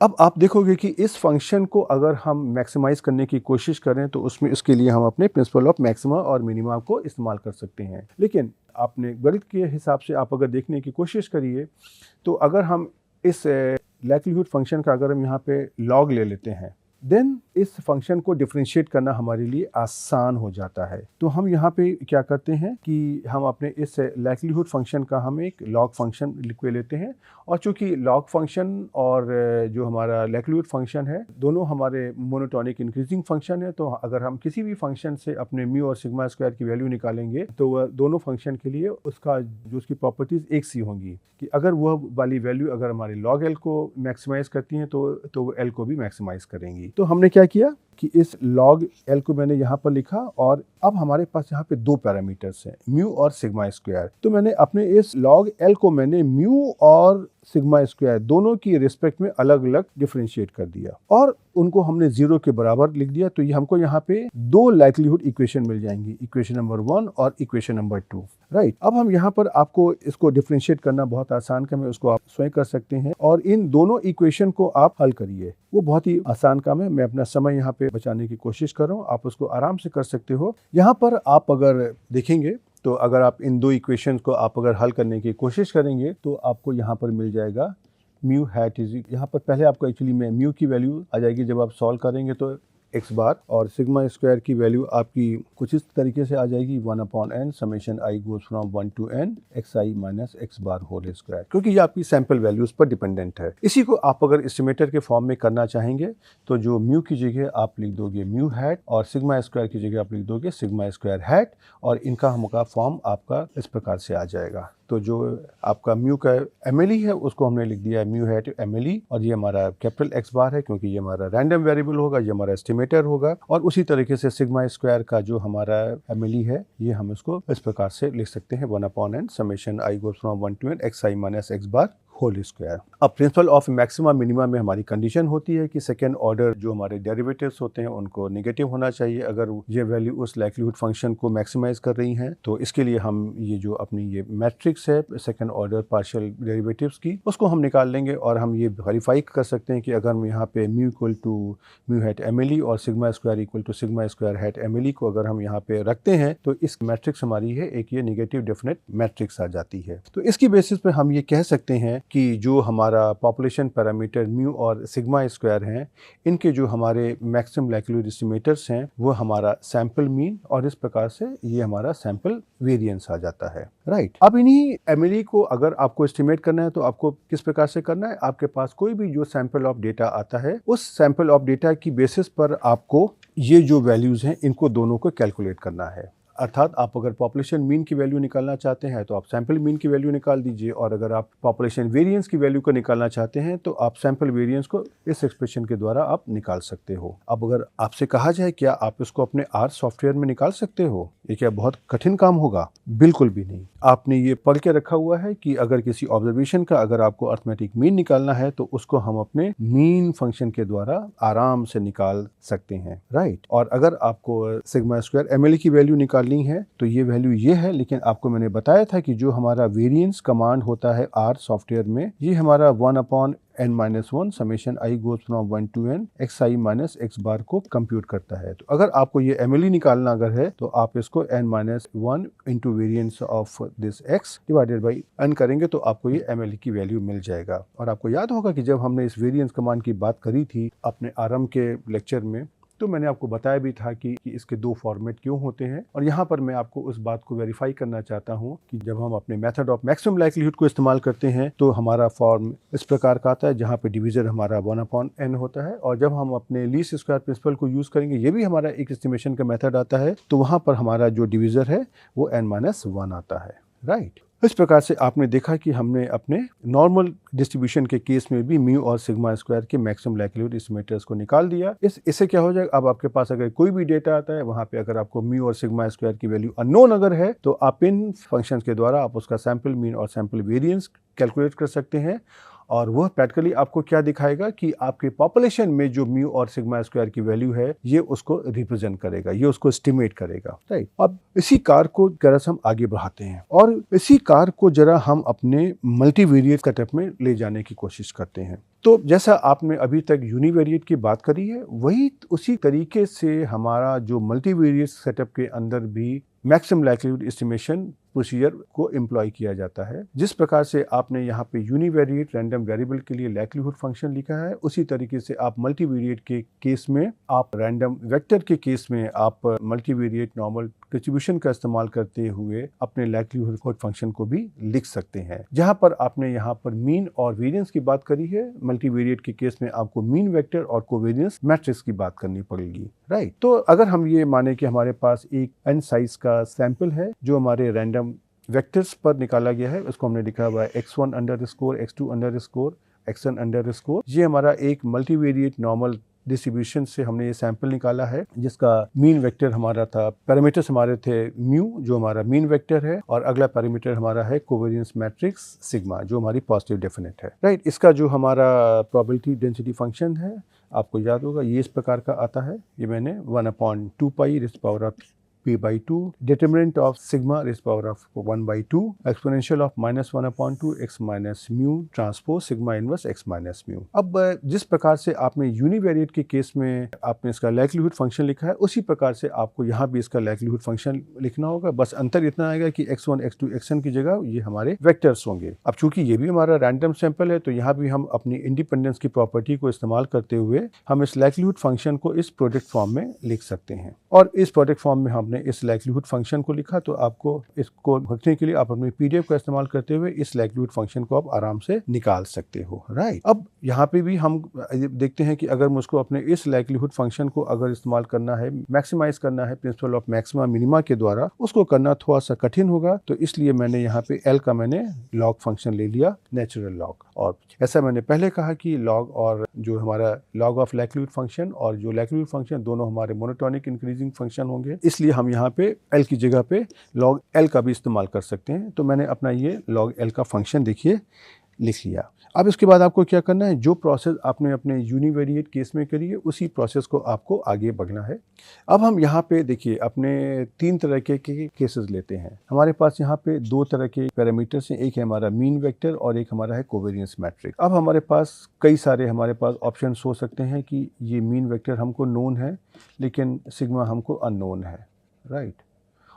अब आप देखोगे कि इस फंक्शन को अगर हम मैक्सिमाइज करने की कोशिश करें तो उसमें इसके लिए हम अपने प्रिंसिपल ऑफ मैक्सिमा और मिनिमा को इस्तेमाल कर सकते हैं। लेकिन आपने गणित के हिसाब से आप अगर देखने की कोशिश करिए तो अगर हम इस लाइक्लीहुड फंक्शन का अगर हम यहाँ पे लॉग ले लेते हैं, देन इस फंक्शन को डिफरेंशिएट करना हमारे लिए आसान हो जाता है। तो हम यहाँ पे क्या करते हैं कि हम अपने इस लाइक्लीहुड फंक्शन का हम एक लॉग फंक्शन लिख लेते हैं, और चूंकि लॉग फंक्शन और जो हमारा लाइक्लीहुड फंक्शन है दोनों हमारे मोनोटोनिक इंक्रीजिंग फंक्शन है, तो अगर हम किसी भी फंक्शन से अपने म्यू और सिग्मा स्क्वायर की वैल्यू निकालेंगे तो वह दोनों फंक्शन के लिए उसका जो उसकी प्रॉपर्टीज एक सी होंगी कि अगर वह वाली वैल्यू अगर हमारे लॉग एल को मैक्सिमाइज करती हैं तो वो एल को भी मैक्सिमाइज करेंगी। तो हमने क्या किया कि इस log L को मैंने यहाँ पर लिखा, और अब हमारे पास यहाँ पे दो पैरामीटर्स हैं, म्यू और सिग्मा स्क्वायर। तो मैंने अपने इस log L को मैंने म्यू और सिग्मा स्क्वायर दोनों की रिस्पेक्ट में अलग अलग डिफरेंशिएट कर दिया और उनको हमने 0 के बराबर लिख दिया। तो ये हमको यहाँ पे दो लाइक्लीहुड इक्वेशन मिल जाएंगी, इक्वेशन नंबर 1 और इक्वेशन नंबर 2, राइट। अब हम यहाँ पर आपको इसको डिफरेंशिएट करना बहुत आसान काम है, उसको आप स्वयं कर सकते हैं, और इन दोनों इक्वेशन को आप हल करिए, वो बहुत ही आसान काम है। मैं अपना समय यहाँ पे बचाने की कोशिश कर रहा हूँ, आप उसको आराम से कर सकते हो। यहाँ पर आप अगर देखेंगे तो अगर आप इन दो इक्वेशंस को आप अगर हल करने की कोशिश करेंगे तो आपको यहाँ पर मिल जाएगा म्यू हैट इज, यहाँ पर पहले आपको एक्चुअली में म्यू की वैल्यू आ जाएगी जब आप सॉल्व करेंगे तो x बार, और सिग्मा स्क्वायर की वैल्यू आपकी कुछ इस तरीके से आ जाएगी 1/n summation i goes from 1 to n xi minus x bar whole square, क्योंकि ये आपकी सैंपल वैल्यूज पर डिपेंडेंट है। इसी को आप अगर एस्टिमेटर के फॉर्म में करना चाहेंगे तो जो म्यू की जगह आप लिख दोगे म्यू हैट और सिग्मा स्क्वायर की जगह आप लिख दोगे सिग्मा स्क्वायर हैट, और इनका हमका फॉर्म आपका इस प्रकार से आ जाएगा। तो जो आपका म्यू का एमएलई है उसको हमने लिख दिया है म्यू हैट एमएलई, और ये हमारा कैपिटल एक्स बार है क्योंकि ये हमारा रैंडम वेरिएबल होगा, ये हमारा एस्टिमेटर होगा। और उसी तरीके से सिग्मा स्क्वायर का जो हमारा एमएलई है ये हम इसको इस प्रकार से लिख सकते हैं 1/n summation i goes from 1 to n xi minus x bar whole square. अब प्रिंसिपल ऑफ मैक्सिमा मिनिमा में हमारी कंडीशन होती है कि सेकेंड ऑर्डर जो हमारे डेरिवेटिव्स होते हैं उनको नेगेटिव होना चाहिए अगर ये वैल्यू उस लाइक्लीहुड फंक्शन को मैक्सिमाइज कर रही हैं। तो इसके लिए हम ये जो अपनी ये मैट्रिक्स है सेकेंड ऑर्डर पार्शियल डेरिवेटिव्स की उसको हम निकाल लेंगे, और हम ये वेरीफाई कर सकते हैं कि अगर हम यहाँ पे mu equal to mu hat MLE और sigma square equal to sigma square hat MLE को अगर हम यहाँ पे रखते हैं तो इस मैट्रिक्स हमारी है एक ये नेगेटिव डेफिनेट मैट्रिक्स आ जाती है। तो इसकी बेसिस पे हम ये कह सकते हैं कि जो हमारा पॉपुलेशन पैरामीटर म्यू और सिग्मा स्क्वायर हैं इनके जो हमारे मैक्सिमम लाइक्लीहुड एस्टिमेटर्स हैं वो हमारा सैंपल मीन, और इस प्रकार से ये हमारा सैंपल वेरिएंस आ जाता है, राइट। अब इन्हीं एमएलई को अगर आपको एस्टिमेट करना है तो आपको किस प्रकार से करना है, आपके पास कोई भी जो सैंपल ऑफ डेटा आता है उस सैंपल ऑफ डेटा की बेसिस पर आपको ये जो वैल्यूज हैं इनको दोनों को कैलकुलेट करना है। अर्थात आप अगर पॉपुलेशन मीन की वैल्यू निकालना चाहते हैं तो आप सैंपल मीन की वैल्यू निकाल दीजिए, और अगर आप पॉपुलेशन वेरिएंस की वैल्यू को निकालना चाहते हैं तो आप सैंपल वेरिएंस को इस एक्सप्रेशन के द्वारा आप निकाल सकते हो। अब अगर आपसे कहा जाए क्या आप इसको अपने आर सॉफ्टवेयर में निकाल सकते हो, ये क्या बहुत कठिन काम होगा? बिल्कुल भी नहीं। आपने ये पढ़ के रखा हुआ है कि अगर किसी ऑब्जर्वेशन का अगर आपको अर्थमेटिक मीन निकालना है तो उसको हम अपने मीन फंक्शन के द्वारा आराम से निकाल सकते हैं, राइट। और अगर आपको सिग्मा स्क्वायर एमएलई की वैल्यू निकाल मॉडलिंग है तो ये वैल्यू ये है, लेकिन आपको मैंने बताया था कि जो हमारा वेरिएंस कमांड होता है R सॉफ्टवेयर में, ये हमारा 1/n-1 summation i goes from 1 to n xi minus x बार को कंप्यूट करता है। तो अगर आपको ये MLE निकालना अगर है तो आप इसको n-1 into variance of this x divided by n करेंगे तो आपको ये MLE की वैल्यू मिल जाएगा। और आपको याद होगा कि जब हमने इस वेरियंस कमांड की बात करी थी अपने आरंभ के लेक्चर में, तो मैंने आपको बताया भी था कि इसके दो फॉर्मेट क्यों होते हैं। और यहाँ पर मैं आपको उस बात को वेरीफाई करना चाहता हूँ कि जब हम अपने मेथड ऑफ मैक्सिमम लाइक्लीहुड को इस्तेमाल करते हैं तो हमारा फॉर्म इस प्रकार का आता है, जहाँ पे डिवीजर हमारा 1/n होता है। और जब हम अपने लीस्ट स्क्वायर प्रिंसिपल को यूज़ करेंगे, ये भी हमारा एक एस्टिमेशन का मेथड आता है, तो वहाँ पर हमारा जो डिवीजर है वो n-1 आता है, राइट। इस प्रकार से आपने देखा कि हमने अपने नॉर्मल डिस्ट्रीब्यूशन के केस में भी म्यू और सिग्मा स्क्वायर के मैक्सिमम लाइक्लीहुड एस्टिमेटर्स को निकाल दिया। इससे क्या हो जाएगा, अब आपके पास अगर कोई भी डेटा आता है, वहाँ पे अगर आपको म्यू और सिग्मा स्क्वायर की वैल्यू अननोन अगर है, तो आप इन फंक्शंस के द्वारा आप उसका सैंपल मीन और सैंपल वेरिएंस कैलकुलेट कर सकते हैं। और वह प्रैक्टिकली आपको क्या दिखाएगा कि आपके पॉपुलेशन में जो म्यू और सिग्मा स्क्वायर की वैल्यू है, ये उसको रिप्रेजेंट करेगा, ये उसको एस्टिमेट करेगा, राइट। अब इसी कार को जरा हम आगे बढ़ाते हैं और इसी कार को जरा हम अपने मल्टीवेरिएट सेटअप में ले जाने की कोशिश करते हैं। तो जैसा आपने अभी तक यूनिवेरिएट की बात करी है, वही उसी तरीके से हमारा जो मल्टीवेरिएट सेटअप के अंदर भी मैक्सिमम लाइक्लीहुड एस्टिमेशन प्रोसीजर को एम्प्लॉय किया जाता है। जिस प्रकार से आपने यहाँ पे यूनिवेरिएट रैंडम वेरिएबल के लिए लाइक्लीहुड फंक्शन लिखा है, उसी तरीके से आप मल्टीवेरिएट के केस में, आप रैंडम वेक्टर के केस में आप मल्टीवेरिएट नॉर्मल डिस्ट्रीब्यूशन का इस्तेमाल करते हुए अपने लाइक्लीहुड फंक्शन को भी लिख सकते हैं। जहाँ पर आपने यहाँ पर मीन और वेरिएंस की बात करी है, मल्टीवेरिएट के केस में आपको मीन वेक्टर और कोवेरिएंस मैट्रिक्स की बात करनी पड़ेगी, राइट। तो अगर हम ये माने कि हमारे पास एक n साइज का सैंपल है जो हमारे रैंडम वेक्टर्स पर निकाला गया है, उसको हमने लिखा हुआ है x1 underscore x2 underscore xn underscore. ये हमारा एक मल्टीवेरिएट नॉर्मल डिस्ट्रीब्यूशन से हमने ये सैंपल निकाला है, जिसका मीन वेक्टर हमारा था, पैरामीटर्स हमारे थे म्यू जो हमारा मीन वेक्टर है, और अगला पैरामीटर हमारा है कोवेरिएंस मैट्रिक्स सिग्मा जो हमारी पॉजिटिव डेफिनेट है, राइट। इसका जो हमारा प्रोबेबिलिटी डेंसिटी फंक्शन है, आपको याद होगा ये इस प्रकार का आता है। ये मैंने 1/2 pi raise power of p/2 determinant of sigma raised power of 1/2 exponential of -1/2 x minus mu transpose sigma inverse x minus mu। अब जिस प्रकार से आपने यूनिवेरिएट के केस में आपने इसका लाइक्लीहुड फंक्शन लिखा है, उसी प्रकार से आपको यहाँ भी इसका लाइक्लीहुड फंक्शन लिखना होगा। बस अंतर इतना आएगा कि x1 x2 xn की जगह ये हमारे वेक्टर्स होंगे। अब चूंकि ये भी हमारा रैंडम सैंपल है, तो यहाँ भी हम अपनी इंडिपेंडेंस की प्रॉपर्टी को इस्तेमाल करते हुए हम इस लाइक्लीहुड फंक्शन को इस प्रोडक्ट फॉर्म में लिख सकते हैं। और इस प्रोडक्ट फॉर्म में हमने इस लाइक्लीहुड फंक्शन को लिखा, तो आपको इसको भरने के लिए आप अपने PDF का इस्तेमाल करते हुए इस लाइक्लीहुड फंक्शन को आप आराम से निकाल सकते हो, राइट। अब यहाँ पे भी हम देखते हैं कि अगर मुझको अपने इस लाइक्लीहुड फंक्शन को अगर इस्तेमाल करना है, मैक्सिमाइज करना है प्रिंसिपल ऑफ मैक्सिमा मिनिमा के द्वारा, उसको करना थोड़ा सा कठिन होगा। तो इसलिए मैंने यहाँ पे L का मैंने लॉग फंक्शन ले लिया, नेचुरल लॉग। और ऐसा मैंने पहले कहा कि लॉग और जो हमारा लॉग ऑफ लाइक्लीहुड फंक्शन और जो लाइक्लीहुड फंक्शन दोनों हमारे मोनोटोनिक इंक्रीजिंग फंक्शन होंगे, इसलिए हम यहाँ पे L की जगह पे log L का भी इस्तेमाल कर सकते हैं। तो मैंने अपना ये log L का फंक्शन देखिए लिख लिया। अब इसके बाद आपको क्या करना है, जो प्रोसेस आपने अपने यूनिवेरिएट केस में करी है, उसी प्रोसेस को आपको आगे बढ़ना है। अब हम यहाँ पे देखिए अपने 3 तरह के केसेस लेते हैं। हमारे पास यहाँ पे 2 तरह के पैरामीटर्स हैं, एक है हमारा मीन वेक्टर और एक हमारा है कोवेरिएंस मैट्रिक्स। अब हमारे पास कई सारे ऑप्शंस हो सकते हैं कि ये मीन वेक्टर हमको नोन है लेकिन सिग्मा हमको अननोन है, राइट।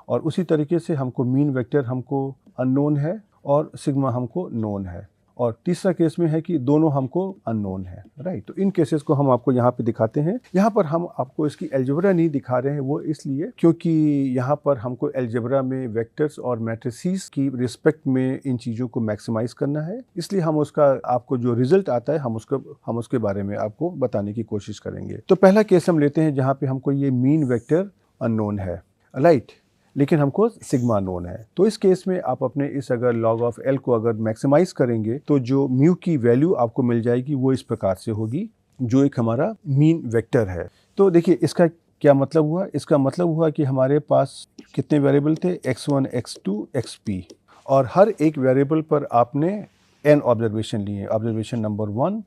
और उसी तरीके से हमको मीन वेक्टर हमको अननोन है और सिग्मा हमको नोन है। और तीसरा केस में है कि दोनों हमको अननोन है, राइट। तो इन केसेस को हम आपको यहाँ पे दिखाते हैं। यहाँ पर हम आपको इसकी अलजेब्रा नहीं दिखा रहे हैं, वो इसलिए क्योंकि यहाँ पर हमको अलजेब्रा में वेक्टर्स और मैट्रिसेस की रिस्पेक्ट में इन चीज़ों को मैक्सिमाइज करना है, इसलिए हम उसका आपको जो रिजल्ट आता है हम उसके बारे में आपको बताने की कोशिश करेंगे। तो पहला केस हम लेते हैं जहाँ पे हमको ये मीन वेक्टर अननोन है, राइट, लेकिन हमको सिग्मा नोन है। तो इस केस में आप अपने इस अगर log ऑफ L को अगर मैक्सिमाइज करेंगे, तो जो म्यू की वैल्यू आपको मिल जाएगी वो इस प्रकार से होगी, जो एक हमारा मीन वेक्टर है। तो देखिए इसका क्या मतलब हुआ, इसका मतलब हुआ कि हमारे पास कितने वेरिएबल थे, x1 x2 xp, और हर एक वेरिएबल पर आपने n ऑब्जर्वेशन लिए। Observation number 1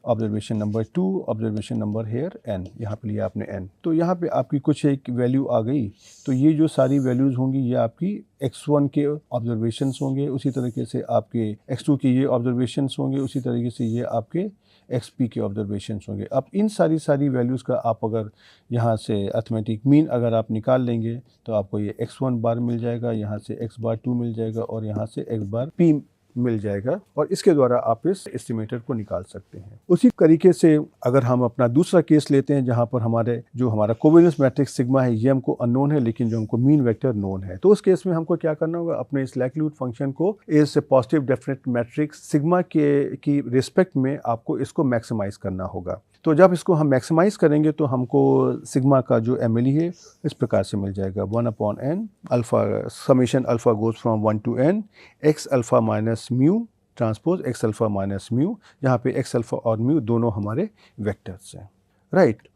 observation number 2, observation number here n, यहाँ पे लिया आपने n। तो यहाँ पे आपकी कुछ एक वैल्यू आ गई। तो ये जो सारी वैल्यूज़ होंगी ये आपकी x1 के ऑब्जर्वेशंस होंगे, उसी तरीके से आपके x2 के ये ऑब्जर्वेशंस होंगे, उसी तरीके से ये आपके xp के ऑब्जर्वेशंस होंगे। अब इन सारी वैल्यूज़ का आप अगर यहाँ से अर्थमेटिक मीन अगर आप निकाल लेंगे तो आपको ये x1 बार मिल जाएगा, यहाँ से x बार 2 मिल जाएगा और यहाँ से x बार p मिल जाएगा और इसके द्वारा आप इस एस्टिमेटर को निकाल सकते हैं। उसी तरीके से अगर हम अपना दूसरा केस लेते हैं जहां पर हमारा कोवेरियंस मैट्रिक्स सिग्मा है ये हमको अननोन है, लेकिन जो हमको मीन वेक्टर नोन है, तो उस केस में हमको क्या करना होगा, अपने इस लाइक्लीहुड फंक्शन को इस पॉजिटिव डेफिनेट मैट्रिक्स सिग्मा की रिस्पेक्ट में आपको इसको मैक्सिमाइज करना होगा। तो जब इसको हम मैक्सिमाइज करेंगे तो हमको सिग्मा का जो एमएलई है इस प्रकार से मिल जाएगा 1/n alpha summation alpha goes from 1 to n x alpha minus mu transpose x alpha minus mu, जहाँ पे x अल्फा और म्यू दोनों हमारे वेक्टर्स हैं, राइट।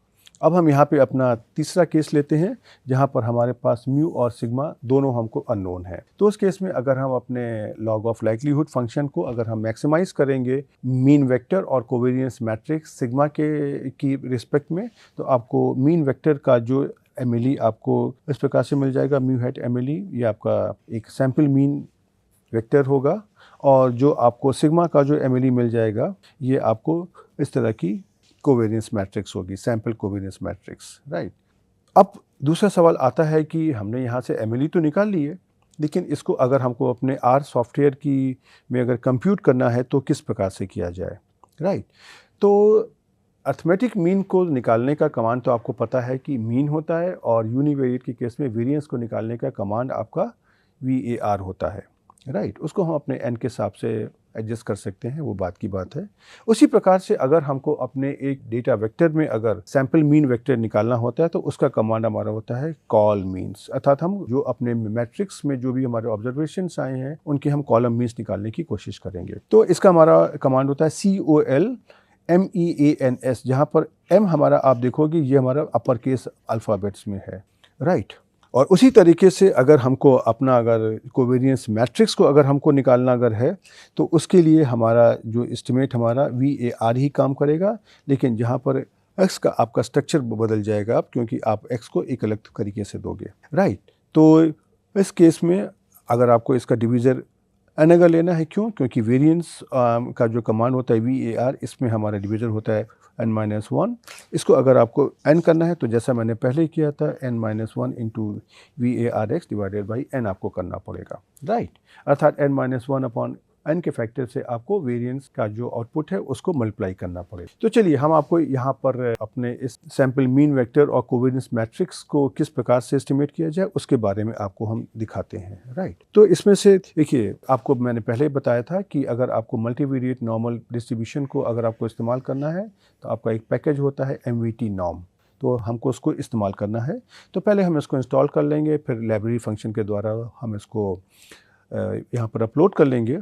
अब हम यहाँ पे अपना तीसरा केस लेते हैं जहाँ पर हमारे पास म्यू और सिग्मा दोनों हमको अननोन है। तो उस केस में अगर हम अपने लॉग ऑफ लाइक्लीहुड फंक्शन को अगर हम मैक्सिमाइज करेंगे मीन वेक्टर और कोवेरियंस मैट्रिक्स सिग्मा की रिस्पेक्ट में, तो आपको मीन वेक्टर का जो एमएलई आपको इस प्रकार से मिल जाएगा, म्यू हैट एमएलई, ये आपका एक सैम्पल मीन वेक्टर होगा और जो आपको सिग्मा का जो एमएलई मिल जाएगा ये आपको इस तरह की कोवेरियंस मैट्रिक्स होगी, सैम्पल कोवेरियंस मैट्रिक्स, राइट। अब दूसरा सवाल आता है कि हमने यहाँ से एमएलई तो निकाल ली है, लेकिन इसको अगर हमको अपने आर सॉफ्टवेयर में अगर कंप्यूट करना है तो किस प्रकार से किया जाए, राइट। तो अर्थमेटिक मीन को निकालने का कमांड तो आपको पता है कि मीन होता है और यूनिवेरिएट के केस में वेरिएंस को निकालने का कमांड आपका VAR होता है, राइट। उसको हम अपने n के हिसाब से एडजस्ट कर सकते हैं, वो बात की बात है। उसी प्रकार से अगर हमको अपने एक डेटा वेक्टर में अगर सैम्पल मीन वेक्टर निकालना होता है तो उसका कमांड हमारा होता है कॉल मीन्स, अर्थात हम जो अपने मैट्रिक्स में जो भी हमारे ऑब्जर्वेशंस आए हैं उनके हम कॉलम मीन्स निकालने की कोशिश करेंगे। तो इसका हमारा कमांड होता है COLMEANS, जहाँ पर M हमारा आप देखोगे ये हमारा अपर केस अल्फ़ाबेट्स में है, राइट। और उसी तरीके से अगर हमको अपना अगर कोवेरियंस मैट्रिक्स को अगर हमको निकालना अगर है तो उसके लिए हमारा जो एस्टिमेट हमारा VAR ही काम करेगा, लेकिन जहाँ पर x का आपका स्ट्रक्चर बदल जाएगा आप, क्योंकि आप x को एक अलग तरीके से दोगे, राइट। तो इस केस में अगर आपको इसका डिवीज़र n अगर लेना है, क्यों, क्योंकि वेरिएंस का जो कमांड होता है VAR, इसमें हमारा डिवीज़र होता है n-1। इसको अगर आपको n करना है तो जैसा मैंने पहले किया था n-1 into VARX divided by n आपको करना पड़ेगा, राइट। अर्थात n-1 अपॉन n के फैक्टर से आपको वेरिएंस का जो आउटपुट है उसको मल्टीप्लाई करना पड़ेगा। तो चलिए हम आपको यहाँ पर अपने इस सैम्पल मीन वेक्टर और कोवेरियंस मैट्रिक्स को किस प्रकार से एस्टिमेट किया जाए उसके बारे में आपको हम दिखाते हैं, राइट। तो इसमें से देखिए, आपको मैंने पहले बताया था कि अगर आपको मल्टीवेरिएट नॉर्मल डिस्ट्रीब्यूशन को अगर आपको इस्तेमाल करना है तो आपका एक पैकेज होता है MVT नॉर्म, तो हमको उसको इस्तेमाल करना है। तो पहले हम इसको इंस्टॉल कर लेंगे, फिर लाइब्रेरी फंक्शन के द्वारा हम इसको यहाँ पर अपलोड कर लेंगे।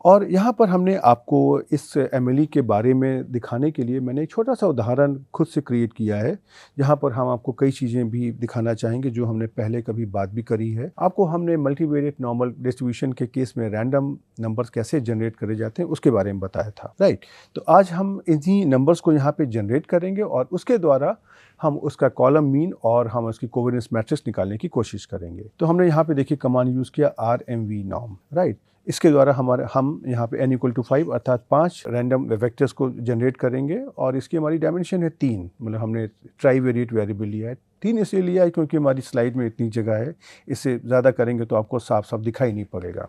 और यहाँ पर हमने आपको इस एमएलई के बारे में दिखाने के लिए मैंने एक छोटा सा उदाहरण खुद से क्रिएट किया है, जहाँ पर हम आपको कई चीज़ें भी दिखाना चाहेंगे जो हमने पहले कभी बात भी करी है। आपको हमने मल्टीवेरिएट नॉर्मल डिस्ट्रीब्यूशन के केस में रैंडम नंबर्स कैसे जनरेट करे जाते हैं उसके बारे में बताया था, राइट। तो आज हम इन्हीं नंबर्स को यहाँ पे जनरेट करेंगे और उसके द्वारा हम उसका कॉलम मीन और हम उसकी कोवेरियंस मैट्रिक्स निकालने की कोशिश करेंगे। तो हमने यहाँ पे देखिए कमांड यूज़ किया RMV नॉर्म, राइट। इसके द्वारा हम यहाँ पे n = 5 अर्थात 5 रैंडम वेक्टर्स को जनरेट करेंगे और इसकी हमारी डायमेंशन है 3, मतलब हमने ट्राईवेरिएट वेरिएबल लिया है। 3 इसलिए लिया है क्योंकि हमारी स्लाइड में इतनी जगह है, इससे ज़्यादा करेंगे तो आपको साफ साफ दिखाई नहीं पड़ेगा।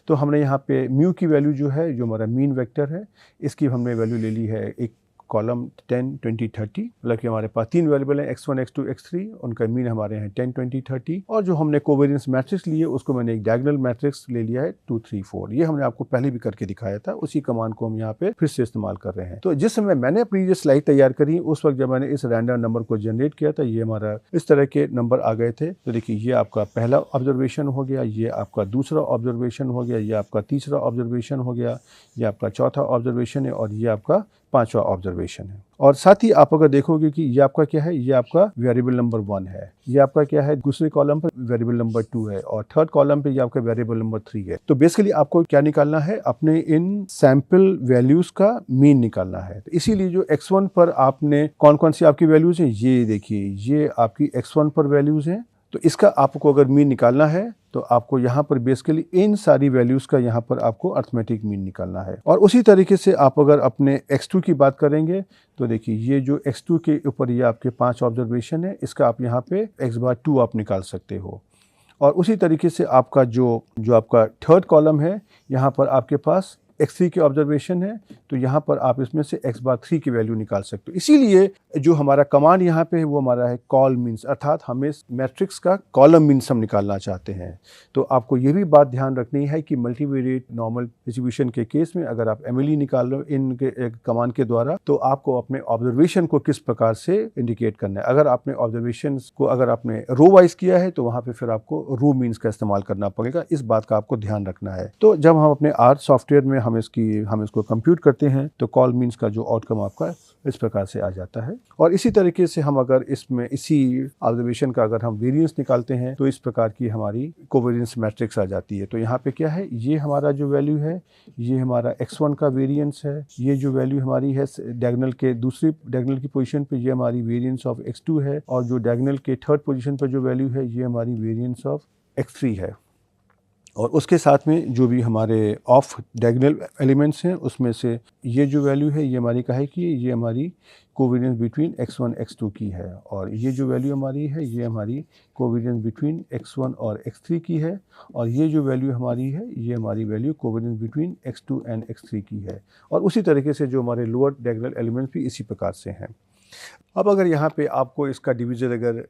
तो हमने यहाँ पे म्यू की वैल्यू जो है, जो हमारा मीन वेक्टर है, इसकी हमने वैल्यू ले ली है एक कॉलम 10, 20, 30, मतलब कि हमारे पास 3 वेरिएबल हैं x1, x2, x3, उनका मीन हमारे हैं 10, 20, 30। और जो हमने कोवेरियंस मैट्रिक्स लिए उसको मैंने एक डायगोनल मैट्रिक्स ले लिया है 2, 3, 4। ये हमने आपको पहले भी करके दिखाया था, उसी कमांड को हम यहाँ पे फिर से इस्तेमाल कर रहे हैं। तो जिस समय मैंने अपनी ये स्लाइड तैयार करी उस वक्त जब मैंने इस रैंडम नंबर को जनरेट किया था, ये हमारा इस तरह के नंबर आ गए थे। तो देखिए, ये आपका पहला ऑब्जर्वेशन हो गया, ये आपका दूसरा ऑब्जर्वेशन हो गया, ये आपका तीसरा ऑब्जर्वेशन हो गया, ये आपका चौथा ऑब्जर्वेशन है और ये आपका पांचवा ऑब्जर्वेशन है। और साथ ही आप अगर देखोगे कि ये आपका क्या है, ये आपका वेरिएबल नंबर 1 है, ये आपका क्या है, दूसरे कॉलम पर वेरिएबल नंबर 2 है और थर्ड कॉलम पे ये आपका वेरिएबल नंबर 3 है। तो बेसिकली आपको क्या निकालना है, अपने इन सैंपल वैल्यूज का मीन निकालना है। तो इसीलिए जो x1 पर आपने कौन कौन सी आपकी वैल्यूज हैं, ये देखिए, ये आपकी x1 पर वैल्यूज हैं। तो इसका आपको अगर मीन निकालना है तो आपको यहाँ पर बेसिकली इन सारी वैल्यूज़ का यहाँ पर आपको अर्थमेटिक मीन निकालना है। और उसी तरीके से आप अगर अपने x2 की बात करेंगे तो देखिए, ये जो x2 के ऊपर ये आपके 5 ऑब्जर्वेशन है, इसका आप यहाँ पे x/2 आप निकाल सकते हो। और उसी तरीके से आपका जो आपका थर्ड कॉलम है, यहाँ पर आपके पास x3 के ऑब्जर्वेशन है, तो यहाँ पर आप इसमें से x/3 की वैल्यू निकाल सकते हो। इसीलिए जो हमारा कमांड यहाँ पे है वो हमारा है कॉल मीन्स, अर्थात हमें मैट्रिक्स का कॉलम मीन्स हम निकालना चाहते हैं। तो आपको ये भी बात ध्यान रखनी है कि मल्टीवेरिएट नॉर्मल डिस्ट्रीब्यूशन के केस में अगर आप MLE निकाल लो इनके कमांड के द्वारा, तो आपको अपने ऑब्जर्वेशन को किस प्रकार से इंडिकेट करना है। अगर आपने ऑब्जर्वेशन को अगर आपने रो वाइज किया है तो वहाँ पर फिर आपको रो मीन्स का इस्तेमाल करना पड़ेगा। इस बात का आपको ध्यान रखना है। तो जब हम अपने R सॉफ्टवेयर में हम इसको कंप्यूट करते हैं तो कॉल मीन्स का जो आउटकम आपका इस प्रकार से आ जाता है। और इसी तरीके से हम अगर इसमें इसी ऑब्जर्वेशन का अगर हम वेरिएंस निकालते हैं तो इस प्रकार की हमारी कोवेरिएंस मैट्रिक्स आ जाती है। तो यहाँ पे क्या है, ये हमारा जो वैल्यू है, ये हमारा x1 का वेरिएंस है, ये जो वैल्यू हमारी है डायगोनल के दूसरी डायगोनल की पोजीशन पे, ये हमारी वेरिएंस ऑफ x2 है, और जो डायगोनल के थर्ड पोजीशन पर जो वैल्यू है, ये हमारी वेरिएंस ऑफ x3 है। और उसके साथ में जो भी हमारे ऑफ डायगोनल एलिमेंट्स हैं उसमें से ये जो वैल्यू है ये हमारी का है कि ये हमारी कोवेरिएंस बिटवीन x1 x2 की है, और ये जो वैल्यू हमारी है ये हमारी कोवेरिएंस बिटवीन x1 और x3 की है, और ये जो वैल्यू हमारी है ये हमारी value covariance between x2 and x3 की है। और उसी तरीके से जो हमारे लोअर डायगोनल एलिमेंट्स भी इसी प्रकार से हैं। अब अगर यहाँ पे आपको इसका डिवीजन अगर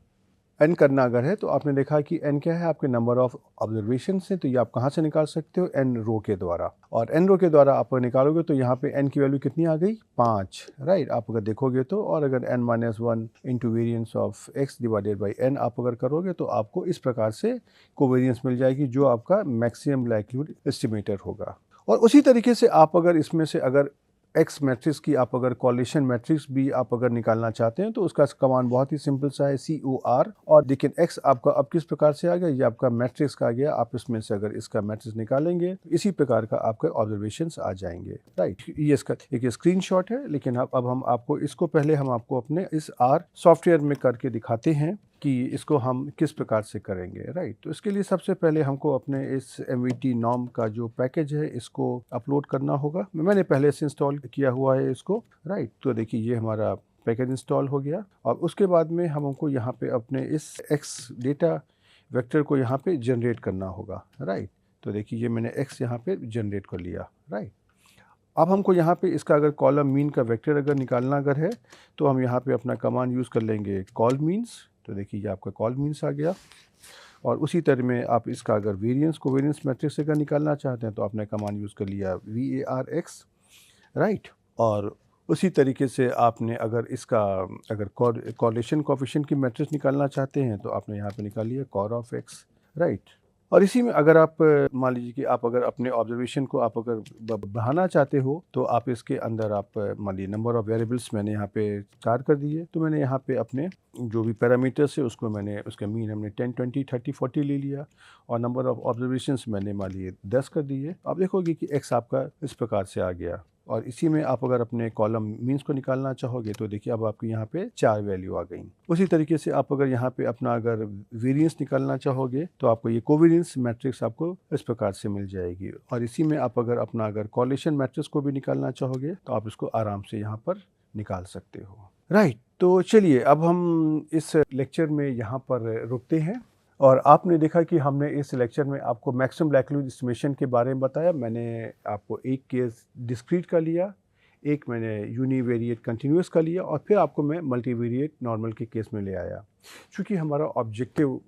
n करना अगर है तो आपने देखा कि n क्या है, आपके नंबर ऑफ ऑब्जर्वेशन है, तो ये आप कहाँ से निकाल सकते हो, n रो के द्वारा। और n रो के द्वारा आप निकालोगे तो यहाँ पे n की वैल्यू कितनी आ गई, 5, राइट। आप अगर देखोगे तो, और अगर n-1 into variance of x divided by n आप अगर करोगे तो आपको इस प्रकार से कोवेरिएंस मिल जाएगी जो आपका मैक्सिमम लाइक्लीहुड एस्टिमेटर होगा। और उसी तरीके से आप अगर इसमें से अगर एक्स मैट्रिक्स की आप अगर कॉलेशन मैट्रिक्स भी आप अगर निकालना चाहते हैं तो उसका कमांड बहुत ही सिंपल सा है, COR। और लेकिन एक्स आपका अब किस प्रकार से आ गया, ये आपका मैट्रिक्स का आ गया। आप इसमें से अगर इसका मैट्रिक्स निकालेंगे तो इसी प्रकार का आपके ऑब्जर्वेशंस आ जाएंगे, राइट। ये इसका एक स्क्रीनशॉट है, लेकिन अब हम आपको इसको पहले हम आपको अपने इस R सॉफ्टवेयर में करके दिखाते हैं कि इसको हम किस प्रकार से करेंगे, राइट। तो इसके लिए सबसे पहले हमको अपने इस MVT नॉर्म का जो पैकेज है इसको अपलोड करना होगा। मैंने पहले से इंस्टॉल किया हुआ है इसको, राइट। तो देखिए ये हमारा पैकेज इंस्टॉल हो गया, और उसके बाद में हमको यहाँ पे अपने इस x डेटा वेक्टर को यहाँ पे जनरेट करना होगा, राइट। तो देखिए ये मैंने x यहाँ पे जनरेट कर लिया, राइट। अब हमको यहाँ पे इसका अगर कॉलम मीन का वेक्टर अगर निकालना अगर है तो हम यहाँ पे अपना कमांड यूज़ कर लेंगे कॉल मीन्स। तो देखिए ये आपका कॉल मीन्स आ गया। और उसी तरह में आप इसका अगर वेरिएंस कोवेरिएंस मैट्रिक्स अगर निकालना चाहते हैं तो आपने कमांड यूज़ कर लिया VARX, राइट। और उसी तरीके से आपने अगर इसका अगर कॉरेलेशन कोएफिशिएंट की मैट्रिक्स निकालना चाहते हैं तो आपने यहाँ पे निकाल लिया COR ऑफ x, राइट। और इसी में अगर आप मान लीजिए कि आप अगर अपने ऑब्जर्वेशन को आप अगर बढ़ाना चाहते हो तो आप इसके अंदर आप मान लीजिए नंबर ऑफ वेरिएबल्स मैंने यहाँ पे 4 कर दिए। तो मैंने यहाँ पे अपने जो भी पैरामीटर्स है उसको मैंने उसका मीन हमने 10, 20, 30, 40 ले लिया, और नंबर ऑफ ऑब्जर्वेशंस मैंने मान लिए 10 कर दिए। आप देखोगे कि x आपका इस प्रकार से आ गया। और इसी में आप अगर अपने कॉलम मीन्स को निकालना चाहोगे तो देखिए अब आपके यहाँ पे 4 वैल्यू आ गई। उसी तरीके से आप अगर यहाँ पे अपना अगर वेरिएंस निकालना चाहोगे तो आपको ये कोवेरिएंस मैट्रिक्स आपको इस प्रकार से मिल जाएगी। और इसी में आप अगर अपना अगर कॉलेशन मैट्रिक्स को भी निकालना चाहोगे तो आप इसको आराम से यहाँ पर निकाल सकते हो, राइट। तो चलिए अब हम इस लेक्चर में यहाँ पर रुकते हैं। और आपने देखा कि हमने इस लेक्चर में आपको मैक्सिमम लाइक्लीहुड एस्टिमेशन के बारे में बताया। मैंने आपको एक केस डिस्क्रीट का लिया, एक मैंने यूनिवेरिएट कंटिन्यूअस का लिया, और फिर आपको मैं मल्टीवेरिएट नॉर्मल के केस में ले आया। चूँकि हमारा ऑब्जेक्टिव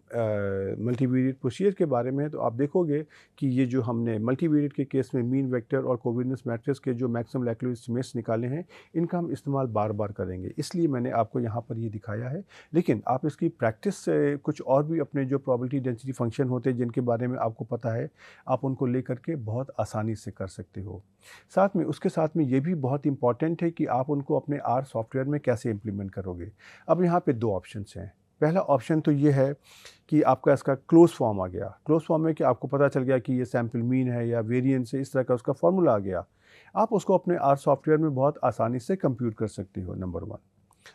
मल्टीवेरिएट प्रोसीजर के बारे में है, तो आप देखोगे कि ये जो हमने मल्टीवेरिएट के केस में मीन वेक्टर और कोवेरियंस मैट्रिक्स के जो मैक्सिमम लाइक्लीहुड एस्टिमेट्स निकाले हैं, इनका हम इस्तेमाल बार बार करेंगे, इसलिए मैंने आपको यहाँ पर ये दिखाया है। लेकिन आप इसकी प्रैक्टिस से कुछ और भी अपने जो प्रोबेबिलिटी डेंसिटी फंक्शन होते हैं जिनके बारे में आपको पता है, आप उनको ले करके बहुत आसानी से कर सकते हो। साथ में उसके साथ में ये भी बहुत इंपॉर्टेंट है कि आप उनको अपने आर सॉफ्टवेयर में कैसे इम्प्लीमेंट करोगे। अब यहाँ पे 2 ऑप्शंस हैं। पहला ऑप्शन तो ये है कि आपका इसका क्लोज फॉर्म आ गया। क्लोज फॉर्म में कि आपको पता चल गया कि ये सैम्पल मीन है या वेरिएंस है, इस तरह का उसका फॉर्मूला आ गया। आप उसको अपने आर सॉफ्टवेयर में बहुत आसानी से कंप्यूट कर सकते हो, नंबर 1।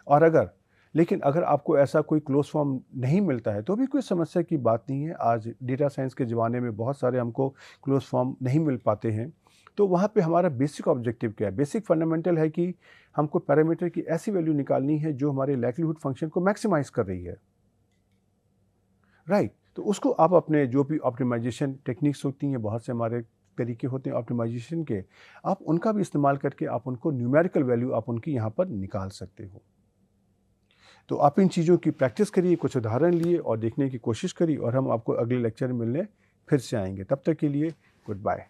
और लेकिन अगर आपको ऐसा कोई क्लोज फॉर्म नहीं मिलता है तो भी कोई समस्या की बात नहीं है। आज डेटा साइंस के ज़माने में बहुत सारे हमको क्लोज फॉर्म नहीं मिल पाते हैं। तो वहाँ पे हमारा बेसिक ऑब्जेक्टिव क्या है? बेसिक फंडामेंटल है कि हमको पैरामीटर की ऐसी वैल्यू निकालनी है जो हमारे लाइक्लीहुड फंक्शन को मैक्सिमाइज़ कर रही है, राइट? तो उसको आप अपने जो भी ऑप्टिमाइजेशन टेक्निक्स होती हैं, बहुत से हमारे तरीके होते हैं ऑप्टिमाइजेशन के, आप उनका भी इस्तेमाल करके आप उनको न्यूमेरिकल वैल्यू आप उनकी यहाँ पर निकाल सकते हो। तो आप इन चीज़ों की प्रैक्टिस करिए, कुछ उदाहरण लिए और देखने की कोशिश करिए, और हम आपको अगले लेक्चर में मिलने फिर से आएंगे। तब तक के लिए गुड बाय।